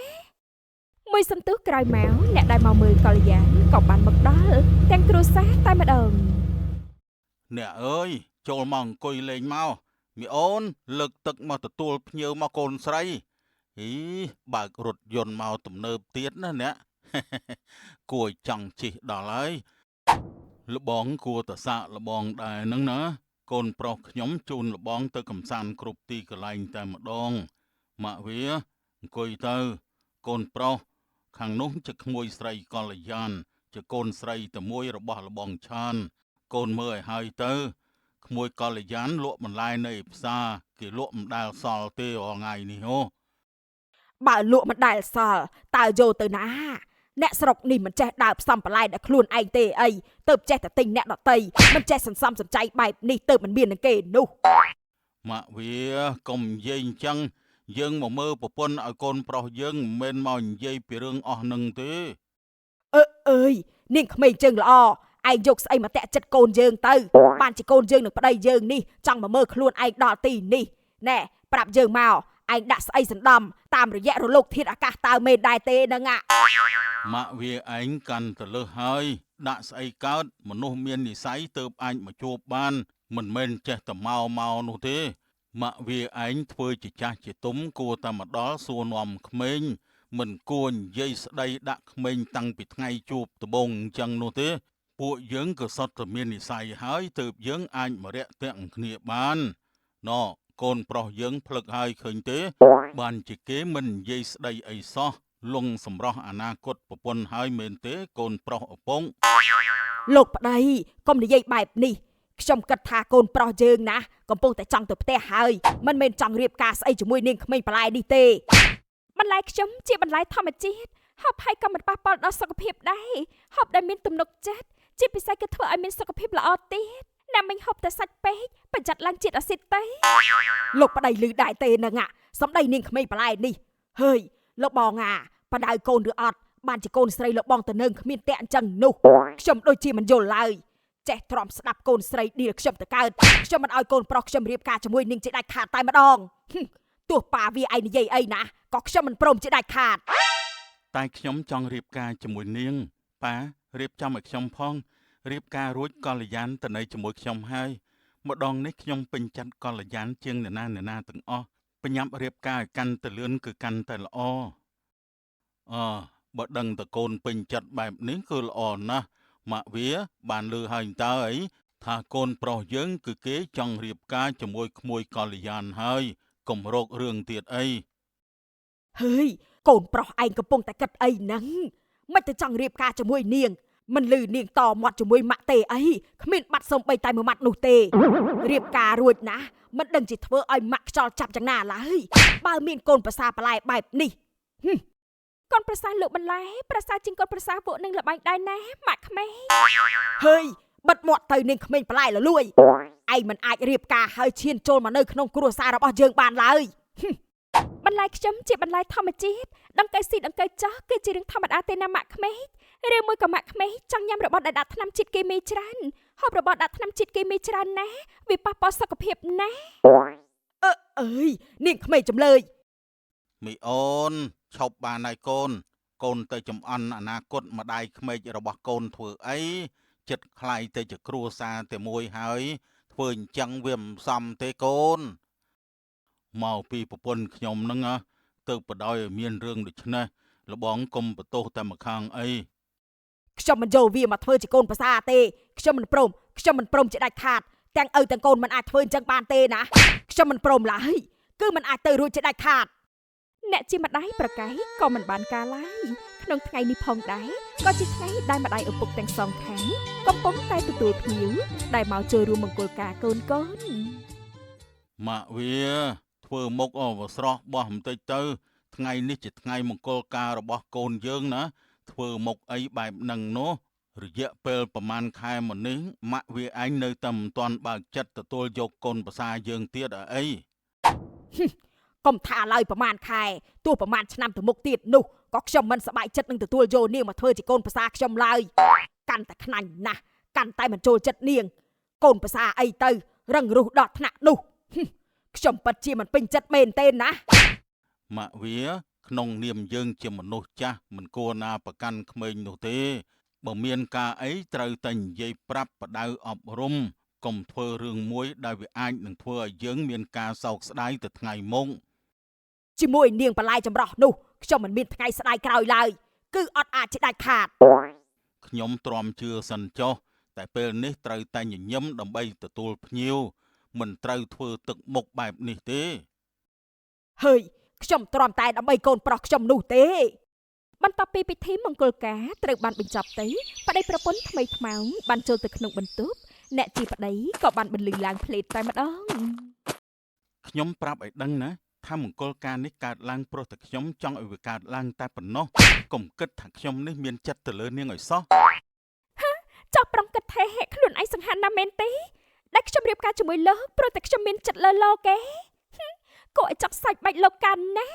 មួយសន្ទុះក្រោយមកអ្នកដែលមកមើលកល្យានក៏បានមកដល់ទាំងគ្រួសារតែម្ដងអ្នកអើយចូលមកអង្គុយលេងមកមីអូនលើកទឹកមកទទួលភ្ញៀវមកកូនស្រីបើករថយន្តមកទំនើបទៀតណាអ្នកគួរចង់ជិះដល់ហើយលបងគួរតសាកលបងដែរហ្នឹងណាកូនប្រុសខ្ញុំជូនលបងទៅកំសាន្តគ្រប់ទីកន្លែងតែម្ដងម៉ាក់វាអង្គុយទៅកូនប្រុសខាងនោះជាក្មួយស្រីកល្យានជាកូនស្រីតែមួយរបស់លបងឆានកូនមើលឲ្យហើយទៅក្មួយកល្យានលក់បន្លែនៅផ្សារគេលក់មិនដែលសល់ទេរាល់ថ្ងៃនេះហ៎បើលក់មិនដែលសល់តើយកទៅណាអ្នកស្រុកនេះមិនចេះដើរផ្សំបន្លែដល់ខ្លួនឯងទេអីទៅចេះតែទិញអ្នកដតីមិនចេះសន្សំសំចៃបែបនេះទៅមិនមាននឹងគេនោះម៉ាក់វាកុំនិយាយអញ្ចឹងយើងមកមើលប្រពន្ធឲ្យកូនប្រុសយើងមិនមែនមកនិយាយពីរឿងអស់នឹងទេអើយនាងក្មេងជើងល្អឯងយកស្អីមកតាក់ចិត្តកូនយើងទៅបានជាកូនយើងនឹងប្តីយើងនេះចង់មកមើលខ្លួនឯងដល់ទីនេះណែប្រាប់យើងមកឯងដាក់ស្អីសណ្ដំតាមរយៈរលកធាតុអាកាសតើមេដែរទេហ្នឹងម៉ាក់វាឯងកាន់ទៅលើសហើយដាក់ស្អីកើតមនុស្សមាននិស័យទើបអាចមកជួបបានមិនមែនចេះតែមកនោះទេម៉ាក់វាឯងធ្វើជាចាស់ជាទុំគួរតែមកដល់សួរនាំក្មេងមិនគួរនិយាយស្ដីដាក់ក្មេងតាំងពីថ្ងៃជួបដំបូងអញ្ចឹងនោះទេ ពួកយើងក៏សុទ្ធតែមាននិស័យហើយទើបយើងអាចមករាក់ទាក់គ្នាបានណ៎កូនប្រុសយើងផ្លឹកហើយឃើញទេបានជាគេមិននិយាយស្ដីអីសោះលងសម្រស់អនាគតប្រពន្ធហើយមែនទេកូនប្រុសឪពុកលោកប្តីកុំនិយាយបែបនេះខ្ញុំគិតថាកូនប្រុសយើងណាកំពុងតែចង់ទៅផ្ទះហើយមិនមែនចង់រៀបការស្អីជាមួយនាងក្មេងបន្លែនេះទេបន្លែខ្ញុំជាបន្លែធម្មជាតិហូបហើយក៏មិនប៉ះពាល់ដល់សុខភាពដែរហូបដែលមានទំនុកចិត្តជាពិសេសគឺធ្វើឲ្យមានសុខភាពល្អទៀតណាមិញហូបតែសាច់ពេកបញ្ចាត់ឡើងជាតិអាស៊ីតទេលោកប្តីលឺដែរទេនឹងសំដីនាងក្មេងបន្លែនេះហើយលោកបងបដៅកូនឬអត់បានជាកូនស្រីលោកបងទៅនឹងគ្មានតែអញ្ចឹងនោះខ្ញុំដូចជាមិនយល់ឡើយចេះទ្រាំស្ដាប់កូនស្រីឌីលខ្ញុំទៅកើតខ្ញុំមិនឲ្យកូនប្រុសខ្ញុំរៀបការជាមួយនាងជាដាច់ខាតតែម្ដងទោះប៉ាវាឯងនិយាយអីណាក៏ខ្ញុំមិនព្រមជាដាច់ខាតតែខ្ញុំចង់រៀបការជាមួយនាងប៉ារៀបចំឲ្យខ្ញុំផងរៀបការរួចកល្យានទៅនៅជាមួយខ្ញុំហើយម្ដងនេះខ្ញុំពេញចិត្តកល្យានជាងអ្នកណាទាំងអស់បញ្ញាប់រៀបការឲ្យកាន់តែលឿនគឺកាន់តែល្អបើដឹងតកូនពេញចិត្តបែបនេះគឺល្អណាស់ម៉ាក់វាបានលឺហើយតើអីថាកូនប្រុសយើងគឺគេចង់រៀបការជាមួយក្មួយកល្យានហើយកុំរករឿងទៀតអីហើយកូនប្រុសឯងកំពុងតែគិតអីហ្នឹងមិនទៅចង់រៀបការជាមួយនាងមិនលឺនាងតមាត់ជាមួយម៉ាក់ទេអីគ្មានបាត់សំបីតែមួយម៉ាត់នោះទេរៀបការរួចណាមិនដឹងជាធ្វើឲ្យម៉ាក់ខ្យល់ចាប់យ៉ាងណាឡើយបើមានកូនប្រសាបន្លែបែបនេះកូនប្រសាលោកបន្លែប្រសាជាងកូនប្រសាពួកនឹងលបែងដែរណាម៉ាក់ក្មេងហើយបិទមាត់ទៅនាងក្មេងបន្លែលលួយឯងមិនអាចរៀបការហើយឈានចូលមកនៅក្នុងគ្រួសាររបស់យើងបានឡើយបន្លែខ្ញុំជាបន្លែធម្មជាតិដង្កូវស៊ីដង្កូវចោះគឺជារឿងធម្មតាទេណាម៉ាក់ក្មេងឬមួយក៏ម៉ាក់ក្មេងចង់ញ៉ាំរបស់ដែលដាក់ថ្នាំជាតិគីមីច្រើនហូបរបស់ដាក់ថ្នាំជាតិគីមីច្រើនណាវាប៉ះពាល់សុខភាពណាអើយនាងក្មេងចម្លើយមីអូនឈប់បានហើយកូនកូនទៅចំអន់អនាគតម្ដាយក្មេករបស់កូនធ្វើអីចិត្តខ្លាយទៅជាគ្រួសារតែមួយហើយធ្វើអញ្ចឹងវាមិនសមទេកូនមកពីប្រពន្ធខ្ញុំហ្នឹងទៅបដ ாய் ឲ្យមានរឿងដូចនេះលបងកុំបន្ទោសតែម្ខាងអីខ្ញុំមិនយកវាមកធ្វើជាកូនប្រសាទេខ្ញុំមិនព្រមជាដាច់ខាតទាំងឪទាំងកូនមិនអាចធ្វើអញ្ចឹងបានទេណាខ្ញុំមិនព្រមឡើយគឺមិនអាចទៅរួចជាដាច់ខាតអ្នកជាម្ដាយប្រកែកក៏មិនបានការឡើយក្នុងថ្ងៃនេះផងដែរក៏ជាថ្ងៃដែលម្ដាយឪពុកទាំងសងខាងកំពុងតែទទួលភ្ញៀវដែលមកចូលរួមមង្គលការកូនម៉ាក់វាធ្វើមុខអវស្រស់បោះបន្តិចទៅថ្ងៃនេះជាថ្ងៃមង្គលការរបស់កូនយើងណាធ្វើមុខអីបែបហ្នឹងនោះរយៈពេលប្រហែលខែមុននេះម៉ាក់វាឯងនៅតែមិនទាន់បើកចិត្តទទួលយកកូនប្រសាយើងទៀតអីកុំថាឡើយប្រហែលខែទោះប្រហែលឆ្នាំទៅមុខទៀតនោះក៏ខ្ញុំមិនសប្បាយចិត្តនឹងទទួលយកនាងមកធ្វើជាកូនប្រសាខ្ញុំឡើយកាន់តែខ្នាញ់ណាស់កាន់តែមិនចូលចិត្តនាងកូនប្រសាអីទៅរឹងរូសដល់ថ្នាក់នោះខ្ញុំពិតជាមិនពេញចិត្តមែនទេណាម៉ាក់វាក្នុងនាមយើងជាមនុស្សចាស់មិនគួរណាប្រកាន់ក្មេងនោះទេបើមានការអីត្រូវតែនិយាយប្រាប់បដៅអប់រំកុំធ្វើរឿងមួយដែលវាអាចនឹងធ្វើឲ្យយើងមានការសោកស្ដាយទៅថ្ងៃមុខជាមួយនាងបន្លែចម្រោះនោះខ្ញុំមិនមានថ្ងៃស្ដាយក្រោយឡើយគឺអត់អាចជាដាច់ខាតខ្ញុំទ្រាំជឿសិនចុះតែពេលនេះត្រូវតែញញឹមដើម្បីទទួលភ្ញៀវមិនត្រូវធ្វើទឹកមុខបែបនេះទេហើយខ្ញុំទ្រាំតែដើម្បីកូនប្រុសខ្ញុំនោះទេបន្ទាប់ពីពិធីមង្គលការត្រូវបានបញ្ចប់ទៅប្តីប្រពន្ធថ្មីថ្មោងបានចូលទៅក្នុងបន្ទប់អ្នកជាប្តីក៏បានបន្លឺឡើងភ្លេតតែម្ដងខ្ញុំប្រាប់ឲ្យដឹងណាថាមង្គលការនេះកើតឡើងព្រោះតែខ្ញុំចង់ឲ្យវាកើតឡើងតែប៉ុណ្ណោះកុំគិតថាខ្ញុំនេះមានចិត្តទៅលើនាងឲ្យសោះចោះប្រងគិតថាខ្លួនឯងសង្ហាណាស់មែនទេដែលខ្ញុំរៀបការជាមួយលោកព្រោះតែខ្ញុំមានចិត្តលើលោកឯងគួរឲ្យចាប់សាច់បាច់លោកកាន់ណា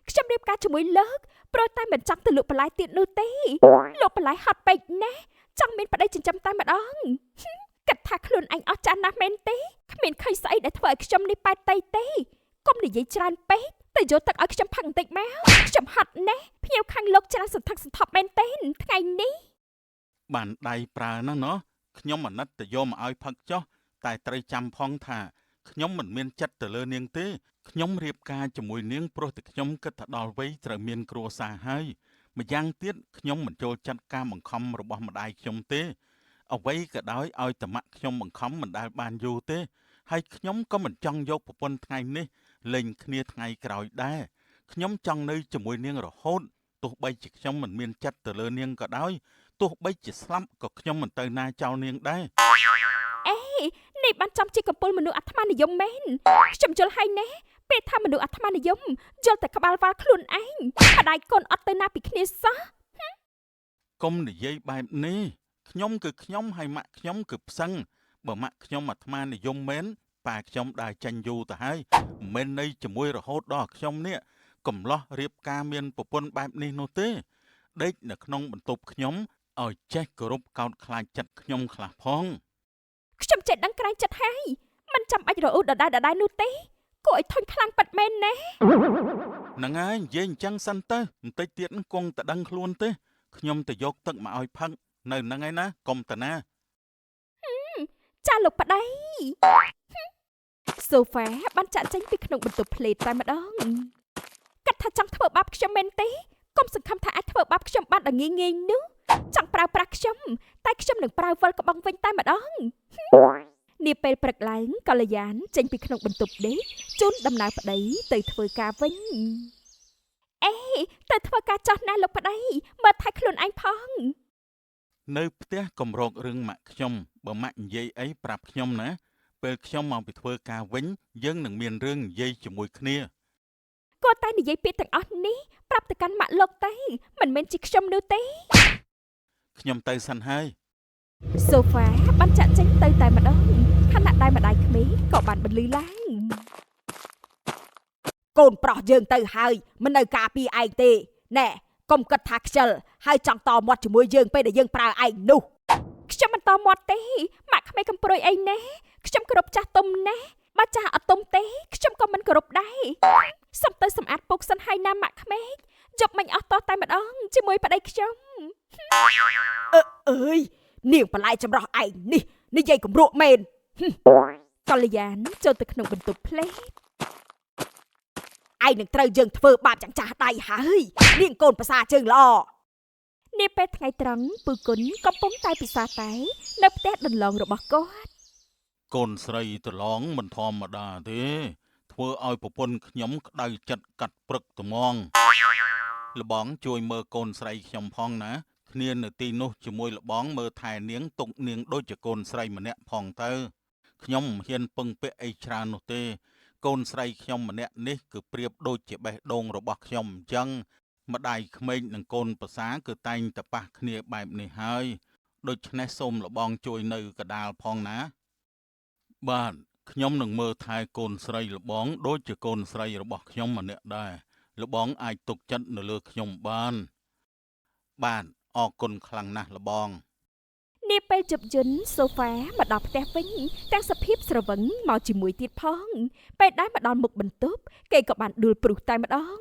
ខ្ញុំរៀបការជាមួយលោកព្រោះតែមិនចង់ទៅលោកបន្លែទៀតនោះទេលោកបន្លែហត់ពេកណាចង់មានប្តីចិញ្ចឹមតែម្ដងគិតថាខ្លួនឯងអស់ចាស់ណាស់មែនទេគ្មានឃើញស្អីដែលធ្វើឲ្យខ្ញុំនេះប៉ែតតៃទេកុំនិយាយច្រើនពេកតែយកទឹកឲ្យខ្ញុំផឹកបន្តិចមកខ្ញុំហត់ណាស់ភ្ញៀវខាងលោកច្រើនសន្ធឹកសន្ធាប់មែនទេថ្ងៃនេះបានដៃប្រើណាណោះខ្ញុំអាណិតទៅយកមកឲ្យផឹកចុះតែត្រូវចាំផងថាខ្ញុំមិនមានចិត្តទៅលើនាងទេខ្ញុំរៀបការជាមួយនាងព្រោះតែខ្ញុំគិតថាដល់វ័យត្រូវមានគ្រួសារហើយម្យ៉ាងទៀតខ្ញុំមិនចូលចិត្តការបង្ខំរបស់ម្ដាយខ្ញុំទេ អ្វីក៏ដោយឲ្យតម៉ាក់ខ្ញុំបង្ខំមិនដែលបានយូរទេហើយខ្ញុំក៏មិនចង់យកប្រពន្ធថ្ងៃនេះលេងគ្នាថ្ងៃក្រោយដែរខ្ញុំចង់នៅជាមួយនាងរហូតទោះបីជាខ្ញុំមិនមានចិត្តទៅលើនាងក៏ដោយទោះបីជាស្លាប់ក៏ខ្ញុំមិនទៅណាចោលនាងដែរអេនេះបានចំជាកំពូលមនុស្សអាត្មានិយមមែនខ្ញុំយល់ហើយណែពេលថាមនុស្សអាត្មានិយមយល់តែក្បាលវ៉ាល់ខ្លួនឯងម្ដាយកូនអត់ទៅណាពីគ្នាសោះកុំនិយាយបែបនេះខ្ញុំគឺខ្ញុំហើយម៉ាក់ខ្ញុំគឺផ្សឹងបើម៉ាក់ខ្ញុំអាត្មានិយមមែនប៉ាខ្ញុំដើរចាញ់យូរទៅហើយមិនមែននៅជាមួយរហូតដល់ខ្ញុំនេះកំឡោះរៀបការមានប្រពន្ធបែបនេះនោះទេដេកនៅក្នុងបន្ទប់ខ្ញុំឲ្យចេះគោរពកោតខ្លាចចិត្តខ្ញុំខ្លះផងខ្ញុំចេះដឹងក្រែងចិត្តហើយមិនចាំបាច់រអ៊ូដដែលនោះទេគួរឲ្យធុញខ្លាំងប៉ាត់មែនណាហ្នឹងហើយនិយាយអញ្ចឹងសិនទៅបន្តិចទៀតគង់តែដឹងខ្លួនទេខ្ញុំទៅយកទឹកមកឲ្យផឹកនៅហ្នឹងឯណាកុំតាណាចាលោកប្តីសូហ្វាបានចាក់ចេញពីក្នុងបន្ទប់ភ្លេតតែម្ដងគិតថាចង់ធ្វើបាបខ្ញុំមែនទេកុំសង្ឃឹមថាអាចធ្វើបាបខ្ញុំបានដល់ងាយៗនោះចង់ប្រើប្រាស់ខ្ញុំតែខ្ញុំនឹងប្រើវិលក្បង់វិញតែម្ដងនាពេលព្រឹកឡើងកល្យានចេញពីក្នុងបន្ទប់ដេកជូនដំណើរប្តីទៅធ្វើការវិញអេទៅធ្វើការចោះណាលោកប្តីមើលថែខ្លួនឯងផងនៅផ្ទះកំរករឿងម៉ាក់ខ្ញុំបើម៉ាក់និយាយអីប្រាប់ខ្ញុំណាពេលខ្ញុំមកពីធ្វើការវិញយើងនឹងមានរឿងនិយាយជាមួយគ្នាគាត់តែនិយាយពាក្យទាំងអស់នេះប្រាប់ទៅកាន់ម៉ាក់លោកទៅមិនមែនជាខ្ញុំនោះទេខ្ញុំទៅសិនហើយសូហ្វាបានចាក់ចេញទៅតែម្ដងខណៈដែលម្ដាយក្មេងក៏បានបន្លឺឡើងកូនប្រុសយើងទៅហើយមិននៅការពារឯងទេណែកុំគិតថាខ្ជិលហើយចង់តមាត់ជាមួយយើងពេលដែលយើងប្រើឯងនោះខ្ញុំមិនតមាត់ទេម៉ាក់ក្មេងកំព្រួយអីណែខ្ញុំគោរពចាស់ទុំណាបើចាស់អត់ទុំទេខ្ញុំក៏មិនគោរពដែរសុំទៅសម្អាតពុកសិនហើយណាម៉ាក់ក្មេងជប់មិញអស់តោះតែម្ដងជាមួយប្តីខ្ញុំអើយនាងបន្លែចម្រោះឯងនេះនិយាយគំរក់មែនកល្យានចូលទៅក្នុងបន្ទប់ភ្លេតឯងនឹងត្រូវយើងធ្វើបាបយ៉ាងចាស់ដៃហើយនាងកូនប្រសាជើងល្អនាពេលថ្ងៃត្រង់ពូគុណកំពុងតែពិសាតែនៅផ្ទះដន្លងរបស់គាត់កូនស្រីត្រឡងមិនធម្មតាទេធ្វើឲ្យប្រពន្ធខ្ញុំក្តៅចិត្តកាត់ព្រឹកត្មងលបងជួយមើលកូនស្រីខ្ញុំផងណាគ្នានៅទីនោះជាមួយលបងមើលថែនាងទុកនាងដូចជាកូនស្រីម្នាក់ផងទៅខ្ញុំមិនហ៊ានពឹងពាក់អីច្រើននោះទេកូនស្រីខ្ញុំម្នាក់នេះគឺប្រៀបដូចជាបេះដូងរបស់ខ្ញុំអញ្ចឹងម្ដាយក្មេកនិងកូនប្រសាគឺតែងតែប៉ះគ្នាបែបនេះហើយដូច្នេះសូមលបងជួយនៅកដាលផងណាបាទខ្ញុំនឹងមើលថែកូនស្រីលបងដូចជាកូនស្រីរបស់ខ្ញុំម្នាក់ដែរលបងអាចទុកចិត្តនៅលើខ្ញុំបានអរគុណខ្លាំងណាស់លបងនាពេលជប់យន្តសូហ្វាមកដល់ផ្ទះវិញទាំងសភាពស្រវឹងមកជាមួយទៀតផងពេលដែលមកដល់មុខបន្ទប់គេក៏បានដួលព្រុសតែម្ដង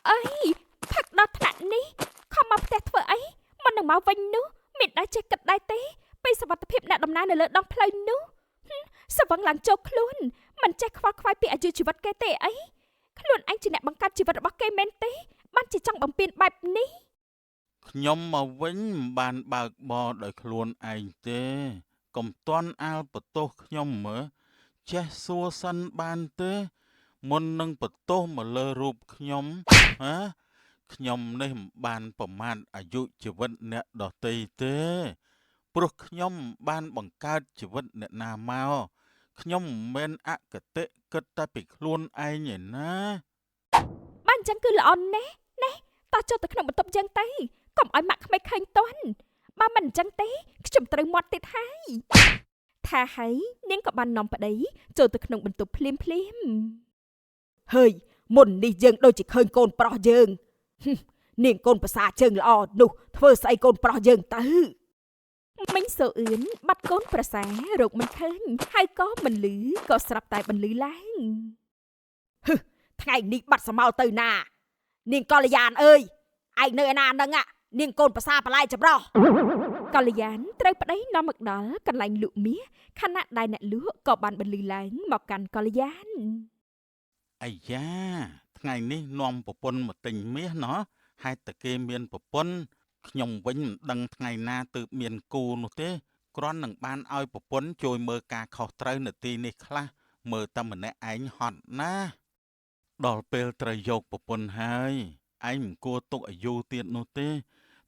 អីផឹកដល់ថ្នាក់នេះខំមកផ្ទះធ្វើអីមិននឹងមកវិញនោះមានដែរចេះគិតដែរទេពីសុវត្ថិភាពអ្នកដំណើរនៅលើដងផ្លូវនោះស្រវឹងឡើងជោគខ្លួនមិនចេះខ្វល់ខ្វាយពីអាយុជីវិតគេទេអីខ្លួនឯងជាអ្នកបង្កើតជីវិតរបស់គេមែនទេបានជាចង់បំពេញបែបនេះខ្ញុំមកវិញមិនបានបើកបរដោយខ្លួនឯងទេកុំតន់អាលបន្ទោសខ្ញុំមើលចេះសួរសិនបានទេមុននឹងបន្ទោសមកលើរូបខ្ញុំខ្ញុំនេះមិនបានប្រមាថអាយុជីវិតអ្នកដទៃទេព្រោះខ្ញុំមិនបានបង្កើតជីវិតអ្នកណាមកខ្ញុំមិនមែនអគតិគិតតែពីខ្លួនឯងឯណាបានអញ្ចឹងគឺល្អណាស់តោះចូលទៅក្នុងបន្ទប់យើងទៅកុំឲ្យម៉ាក់ក្មេកឃើញតន់បើមិនអញ្ចឹងទេខ្ញុំត្រូវមាត់ទៀតហើយថាហើយនាងក៏បាននាំប្តីចូលទៅក្នុងបន្ទប់ភ្លាមហើយមុននេះយើងដូចជាឃើញកូនប្រុសយើងនាងកូនប្រសាជើងល្អនោះធ្វើស្អីកូនប្រុសយើងទៅមិញសូអឿនបាត់កូនប្រសារកមិនឃើញហើយក៏មិនលឺក៏ស្រាប់តែបន្លឺឡើងថ្ងៃនេះបាត់សមោលទៅណានាងកល្យានអើយឯងនៅឯណាហ្នឹងនាងកូនប្រសាបន្លែចម្រោះកល្យានត្រូវប្តីនាំមកដល់កន្លែងលក់មាសខណៈដែលអ្នកលក់ក៏បានបន្លឺឡើងមកកាន់កល្យានអាយ៉ាថ្ងៃនេះនាំប្រពន្ធមកទិញមាសណោះហេតុតែគេមានប្រពន្ធខ ខ្ញុំវិញមិនដឹងថ្ងៃណាទើបមានគូនោះទេគ្រាន់នឹងបានឲ្យប្រពន្ធជួយមើលការខុសត្រូវនៅទីនេះខ្លះមើលតែម្នាក់ឯងហត់ណាដល់ពេលត្រូវយកប្រពន្ធហើយឯងមិនគួរទុកឲ្យយូរទៀតនោះទេ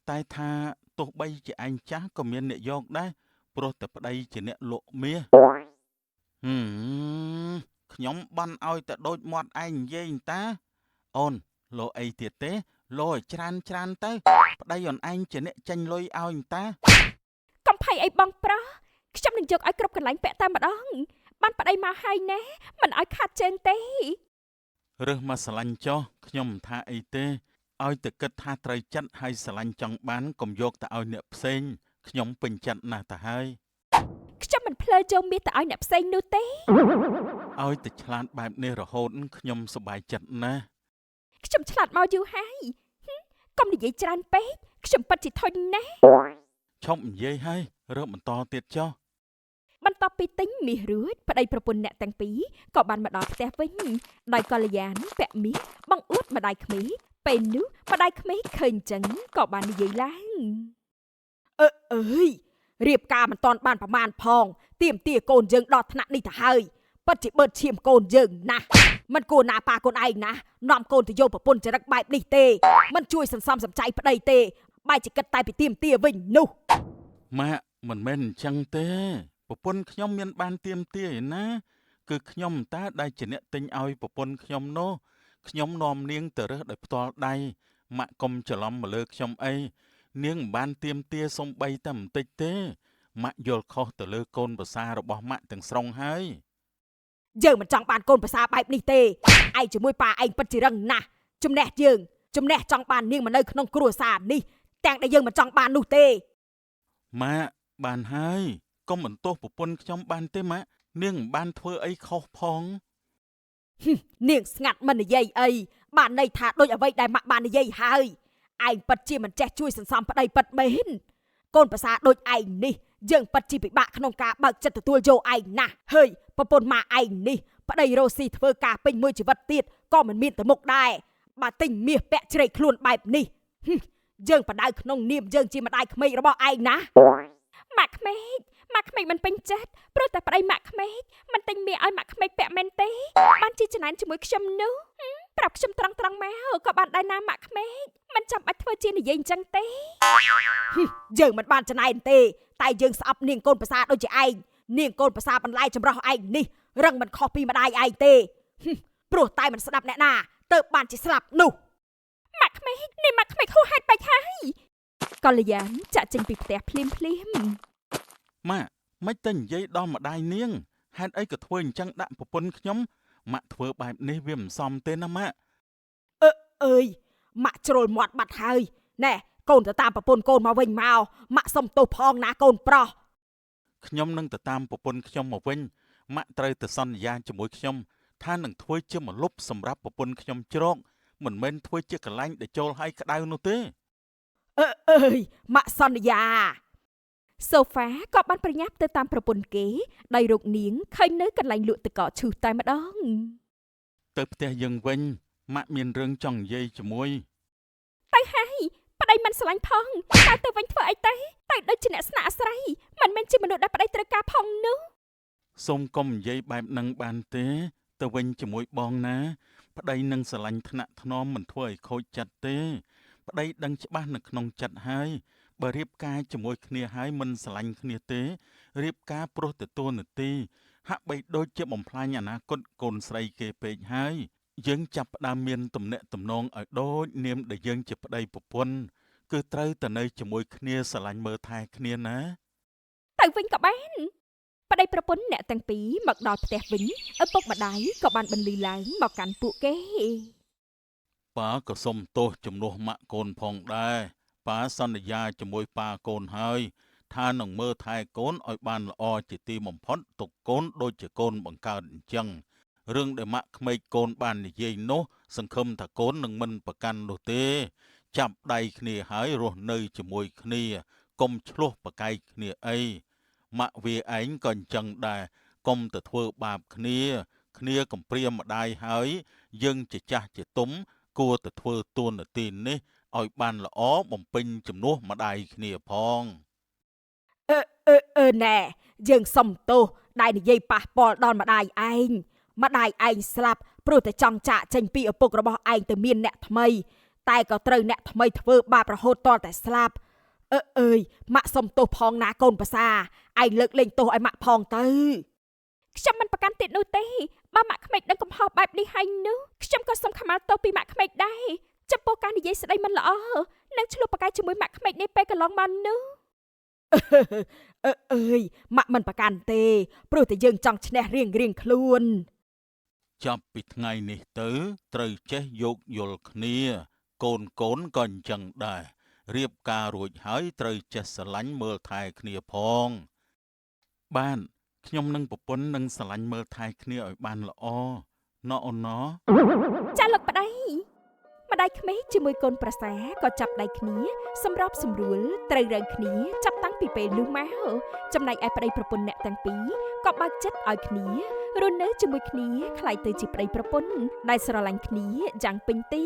តែថាទោះបីជាឯងចាស់ក៏មានអ្នកយកដែរព្រោះតែប្តីជាអ្នកលក់មាសខ្ញុំបានឲ្យតែដូចមាត់ឯងនិយាយតាអូនលោអីទៀតទេលោឲ្យច្រើនទៅប្តីអូនឯងជាអ្នកចាញ់លុយឲ្យតា កំភៃអីបងប្រុសខ្ញុំនឹងយកឲ្យគ្រប់កន្លែងពាក់តែម្ដងបានប្តីមកហើយណែមិនឲ្យខាត់ជើងទេរើសមកស្រឡាញ់ចុះខ្ញុំមិនថាអីទេឲ្យតែគិតថាត្រូវចិត្តហើយស្រឡាញ់ចង់បានកុំយកទៅឲ្យអ្នកផ្សេងខ្ញុំពេញចិត្តណាស់ទៅហើយខ្ញុំមិនភ្លើចូលមាសទៅឲ្យអ្នកផ្សេងនោះទេឲ្យតែឆ្លាតបែបនេះរហូតខ្ញុំសប្បាយចិត្តណាស់ខ្ញុំឆ្លាតមកយូរហើយកុំនិយាយច្រើនពេកខ្ញុំពិតជាធុញណាស់ឈប់និយាយហើយរើបន្តទៀតចុះបន្ទាប់ពីទិញមាសរួចប្តីប្រពន្ធអ្នកទាំងពីរក៏បានមកដល់ផ្ទះវិញដោយកល្យានពាក់មាសបង្អួតម្ដាយក្មេកពេលនោះម្ដាយក្មេកឃើញចឹងក៏បាននិយាយឡើងអើយរៀបការមិនតាន់បានប្រមាណផងទៀមទាកូនយើងដល់ថ្នាក់នេះទៅហើយពិតជាបឺតឈាមកូនយើងណាស់មិនគួរណាប៉ាកូនឯងណានាំកូនទៅយកប្រពន្ធចរិតបែបនេះទេមិនជួយសន្សំសំចៃប្តីទេបែរជាគិតតែពីទៀមទាវិញនោះម៉ាក់មិនមែនអញ្ចឹងទេប្រពន្ធខ្ញុំមានបានទៀមទាឯណាគឺខ្ញុំតាដែលជាអ្នកទិញឲ្យប្រពន្ធខ្ញុំនោះខ្ញុំនាំនាងទៅរើសដោយផ្ទាល់ដៃម៉ាក់កុំច្រឡំមកលើខ្ញុំអីនាងមិនបានទៀមទាសំបីតែបន្តិចទេម៉ាក់យល់ខុសទៅលើកូនប្រសាររបស់ម៉ាក់ទាំងស្រុងហើយយើងមិនចង់បានកូនប្រសារបែបនេះទេឯងជាមួយប៉ាឯងពិតជារឹងណាស់ចំណេះចង់បាននាងមកនៅក្នុងគ្រួសារនេះទាំងដែលយើងមិនចង់បាននោះទេម៉ាក់បានហើយកុំបន្ទោសប្រពន្ធខ្ញុំបានទេម៉ាក់នាងមិនបានធ្វើអីខុសផងនាងស្ងាត់មិននិយាយអីបានន័យថាដូចអ្វីដែលម៉ាក់បាននិយាយហើយឯងពិតជាមិនចេះជួយសន្សំប្តីពិតមែនកូនប្រសារដូចឯងនេះយើងពិតជាពិបាកក្នុងការបើកចិត្តទទួលយកឯងណាស់ហើយប្រពន្ធម៉ាឯងនេះប្តីរស់ស៊ីធ្វើការពេញមួយជីវិតទៀតក៏មិនមានទៅមុខដែរបើទិញមាសពាក់ជ្រែកខ្លួនបែបនេះយើងបដៅក្នុងនាមយើងជាម្ដាយក្មេករបស់ឯងណាម៉ាក់ក្មេកមិនពេញចិត្តព្រោះតែប្តីម៉ាក់ក្មេកមិនទិញមាសឲ្យម៉ាក់ក្មេកពាក់មែនទេបានជាចំណានជាមួយខ្ញុំនោះប្រាប់ខ្ញុំត្រង់មកក៏បានដែរណាម៉ាក់ក្មេកមិនចាំបាច់ធ្វើជានិយាយអញ្ចឹងទេយើងមិនបានចំណានទេតែយើងស្អប់នាងកូនប្រសារដូចជាឯងនាងកូនប្រសារបន្លាយចម្រោះឯងនេះរឹងមិនខុសពីម្ដាយឯងទេព្រោះតែមិនស្ដាប់អ្នកណាទៅបានជាស្លាប់នោះម៉ាក់ក្មេកនេះម៉ាក់ក្មេកហួសហេតុបែកហើយកល្យានចាក់ចេញពីផ្ទះភ្លាមម៉ាក់មិនតែនិយាយដល់ម្ដាយនាងហេតុអីក៏ធ្វើអញ្ចឹងដាក់ប្រពន្ធខ្ញុំម៉ាក់ធ្វើបែបនេះវាមិនសមទេណាម៉ាក់អើយម៉ាក់ជ្រុលមាត់បាត់ហើយណែកូនទៅតាមប្រពន្ធកូនមកវិញមកម៉ាក់សុំទោសផងណាកូនប្រុសខ្ញុំនឹងទៅតាមប្រពន្ធខ្ញុំមកវិញម៉ាក់ត្រូវទៅសន្យាជាមួយខ្ញុំថានឹងធ្វើជាម្លប់សម្រាប់ប្រពន្ធខ្ញុំជ្រកមិនមែនធ្វើជាកន្លែងដែលចូលឲ្យក្តៅនោះទេអើយម៉ាក់សន្យាសូហ្វាក៏បានប្រញាប់ទៅតាមប្រពន្ធគេដោយរកនាងឃើញនៅកន្លែងលក់ទឹកកកឈូសតែម្ដងទៅផ្ទះយើងវិញម៉ាក់មានរឿងចង់និយាយជាមួយទៅហើយប្តីមិនស្រឡាញ់ផងតែទៅវិញធ្វើអីទៅដូចជាអ្នកស្នាក់អាស្រ័យមិនមែនជាមនុស្សដែលប្តីត្រូវការផងនោះសូមកុំនិយាយបែបហ្នឹងបានទេទៅវិញជាមួយបងណាប្តីនឹងស្រឡាញ់ថ្នាក់ថ្នមមិនធ្វើឲ្យខូចចិត្តទេប្តីដឹងច្បាស់នៅក្នុងចិត្តហើយបើរៀបការជាមួយគ្នាហើយមិនស្រឡាញ់គ្នាទេរៀបការព្រោះទទួលនាទីហាក់បីដូចជាបំផ្លាញអនាគតកូនស្រីគេពេកហើយយើងចាប់ផ្ដើមមានទំនាក់ទំនងឲ្យដូចនាមដែលយើងជាប្តីប្រពន្ធគឺត្រូវតែនៅជាមួយគ្នាស្រឡាញ់មើលថែគ្នាណាទៅវិញក៏បានប្តីប្រពន្ធអ្នកទាំងពីរមកដល់ផ្ទះវិញឪពុកម្ដាយក៏បានបន្លឺឡើងមកកាន់ពួកគេប៉ាក៏សុំទោសជំនួសម៉ាក់កូនផងដែរប៉ាសន្យាជាមួយប៉ាកូនហើយថានឹងមើលថែកូនឲ្យបានល្អជាទីបំផុតទុកកូនដូចជាកូនបង្កើតអញ្ចឹងរឿងដែលម៉ាក់ក្មេកកូនបាននិយាយនោះសង្ឃឹមថាកូននឹងមិនប្រកាន់នោះទេចាប់ដៃគ្នាហើយរស់នៅជាមួយគ្នាកុំឆ្លោះប្រកែកគ្នាអីម៉ាក់វាឯងក៏អញ្ចឹងដែរកុំទៅធ្វើបាបគ្នាកំព្រាម្ដាយហើយយើងជាចាស់ជាទុំគួរទៅធ្វើតួនាទីនេះ ឲ្យបានល្អបំពេញជំនួសម្ដាយគ្នាផង ណែយើងសុំទោសដែលនិយាយប៉ះពាល់ដល់ម្ដាយឯងម្ដាយឯងស្លាប់ព្រោះតែចង់ចាកចេញពីឪពុករបស់ឯងទៅមានអ្នកថ្មីតែក៏ត្រូវអ្នកថ្មីធ្វើបាបរហូតទាល់តែស្លាប់អើយម៉ាក់សុំទោសផងណាកូនប្រសាឯងលើកលែងទោសឲ្យម៉ាក់ផងទៅខ្ញុំមិនប្រកាន់ទៀតនោះទេបើម៉ាក់ក្មេកដឹងកំហុសបែបនេះហើយនោះខ្ញុំក៏សុំខមាទោសពីម៉ាក់ក្មេកដែរចំពោះការនិយាយស្ដីមិនល្អនិងឆ្លោះប្រកែកជាមួយម៉ាក់ក្មេកនេះពេលកន្លងមកនោះអើយម៉ាក់មិនប្រកាន់ទេព្រោះតែយើងចង់ឈ្នះរៀងខ្លួនចាប់ពីថ្ងៃនេះទៅត្រូវចេះយោគយល់គ្នាកូនក៏អញ្ចឹងដែររៀបការរួចហើយត្រូវចេះស្រឡាញ់មើលថែគ្នាផងបានខ្ញុំនឹងប្រពន្ធនឹងស្រឡាញ់មើលថែគ្នាឲ្យបានល្អណ៎អូនណ៎ចាលោកប្តីម្ដាយក្មេកជាមួយកូនប្រសាក៏ចាប់ដៃគ្នាសម្របសម្រួលត្រូវរើគ្នាចាប់តាំងពីពេលនោះមកចំណែកឯប្តីប្រពន្ធអ្នកទាំងពីរក៏បើកចិត្តឲ្យគ្នារស់នៅជាមួយគ្នាខ្លាយទៅជាប្តីប្រពន្ធដែលស្រឡាញ់គ្នាយ៉ាងពេញទី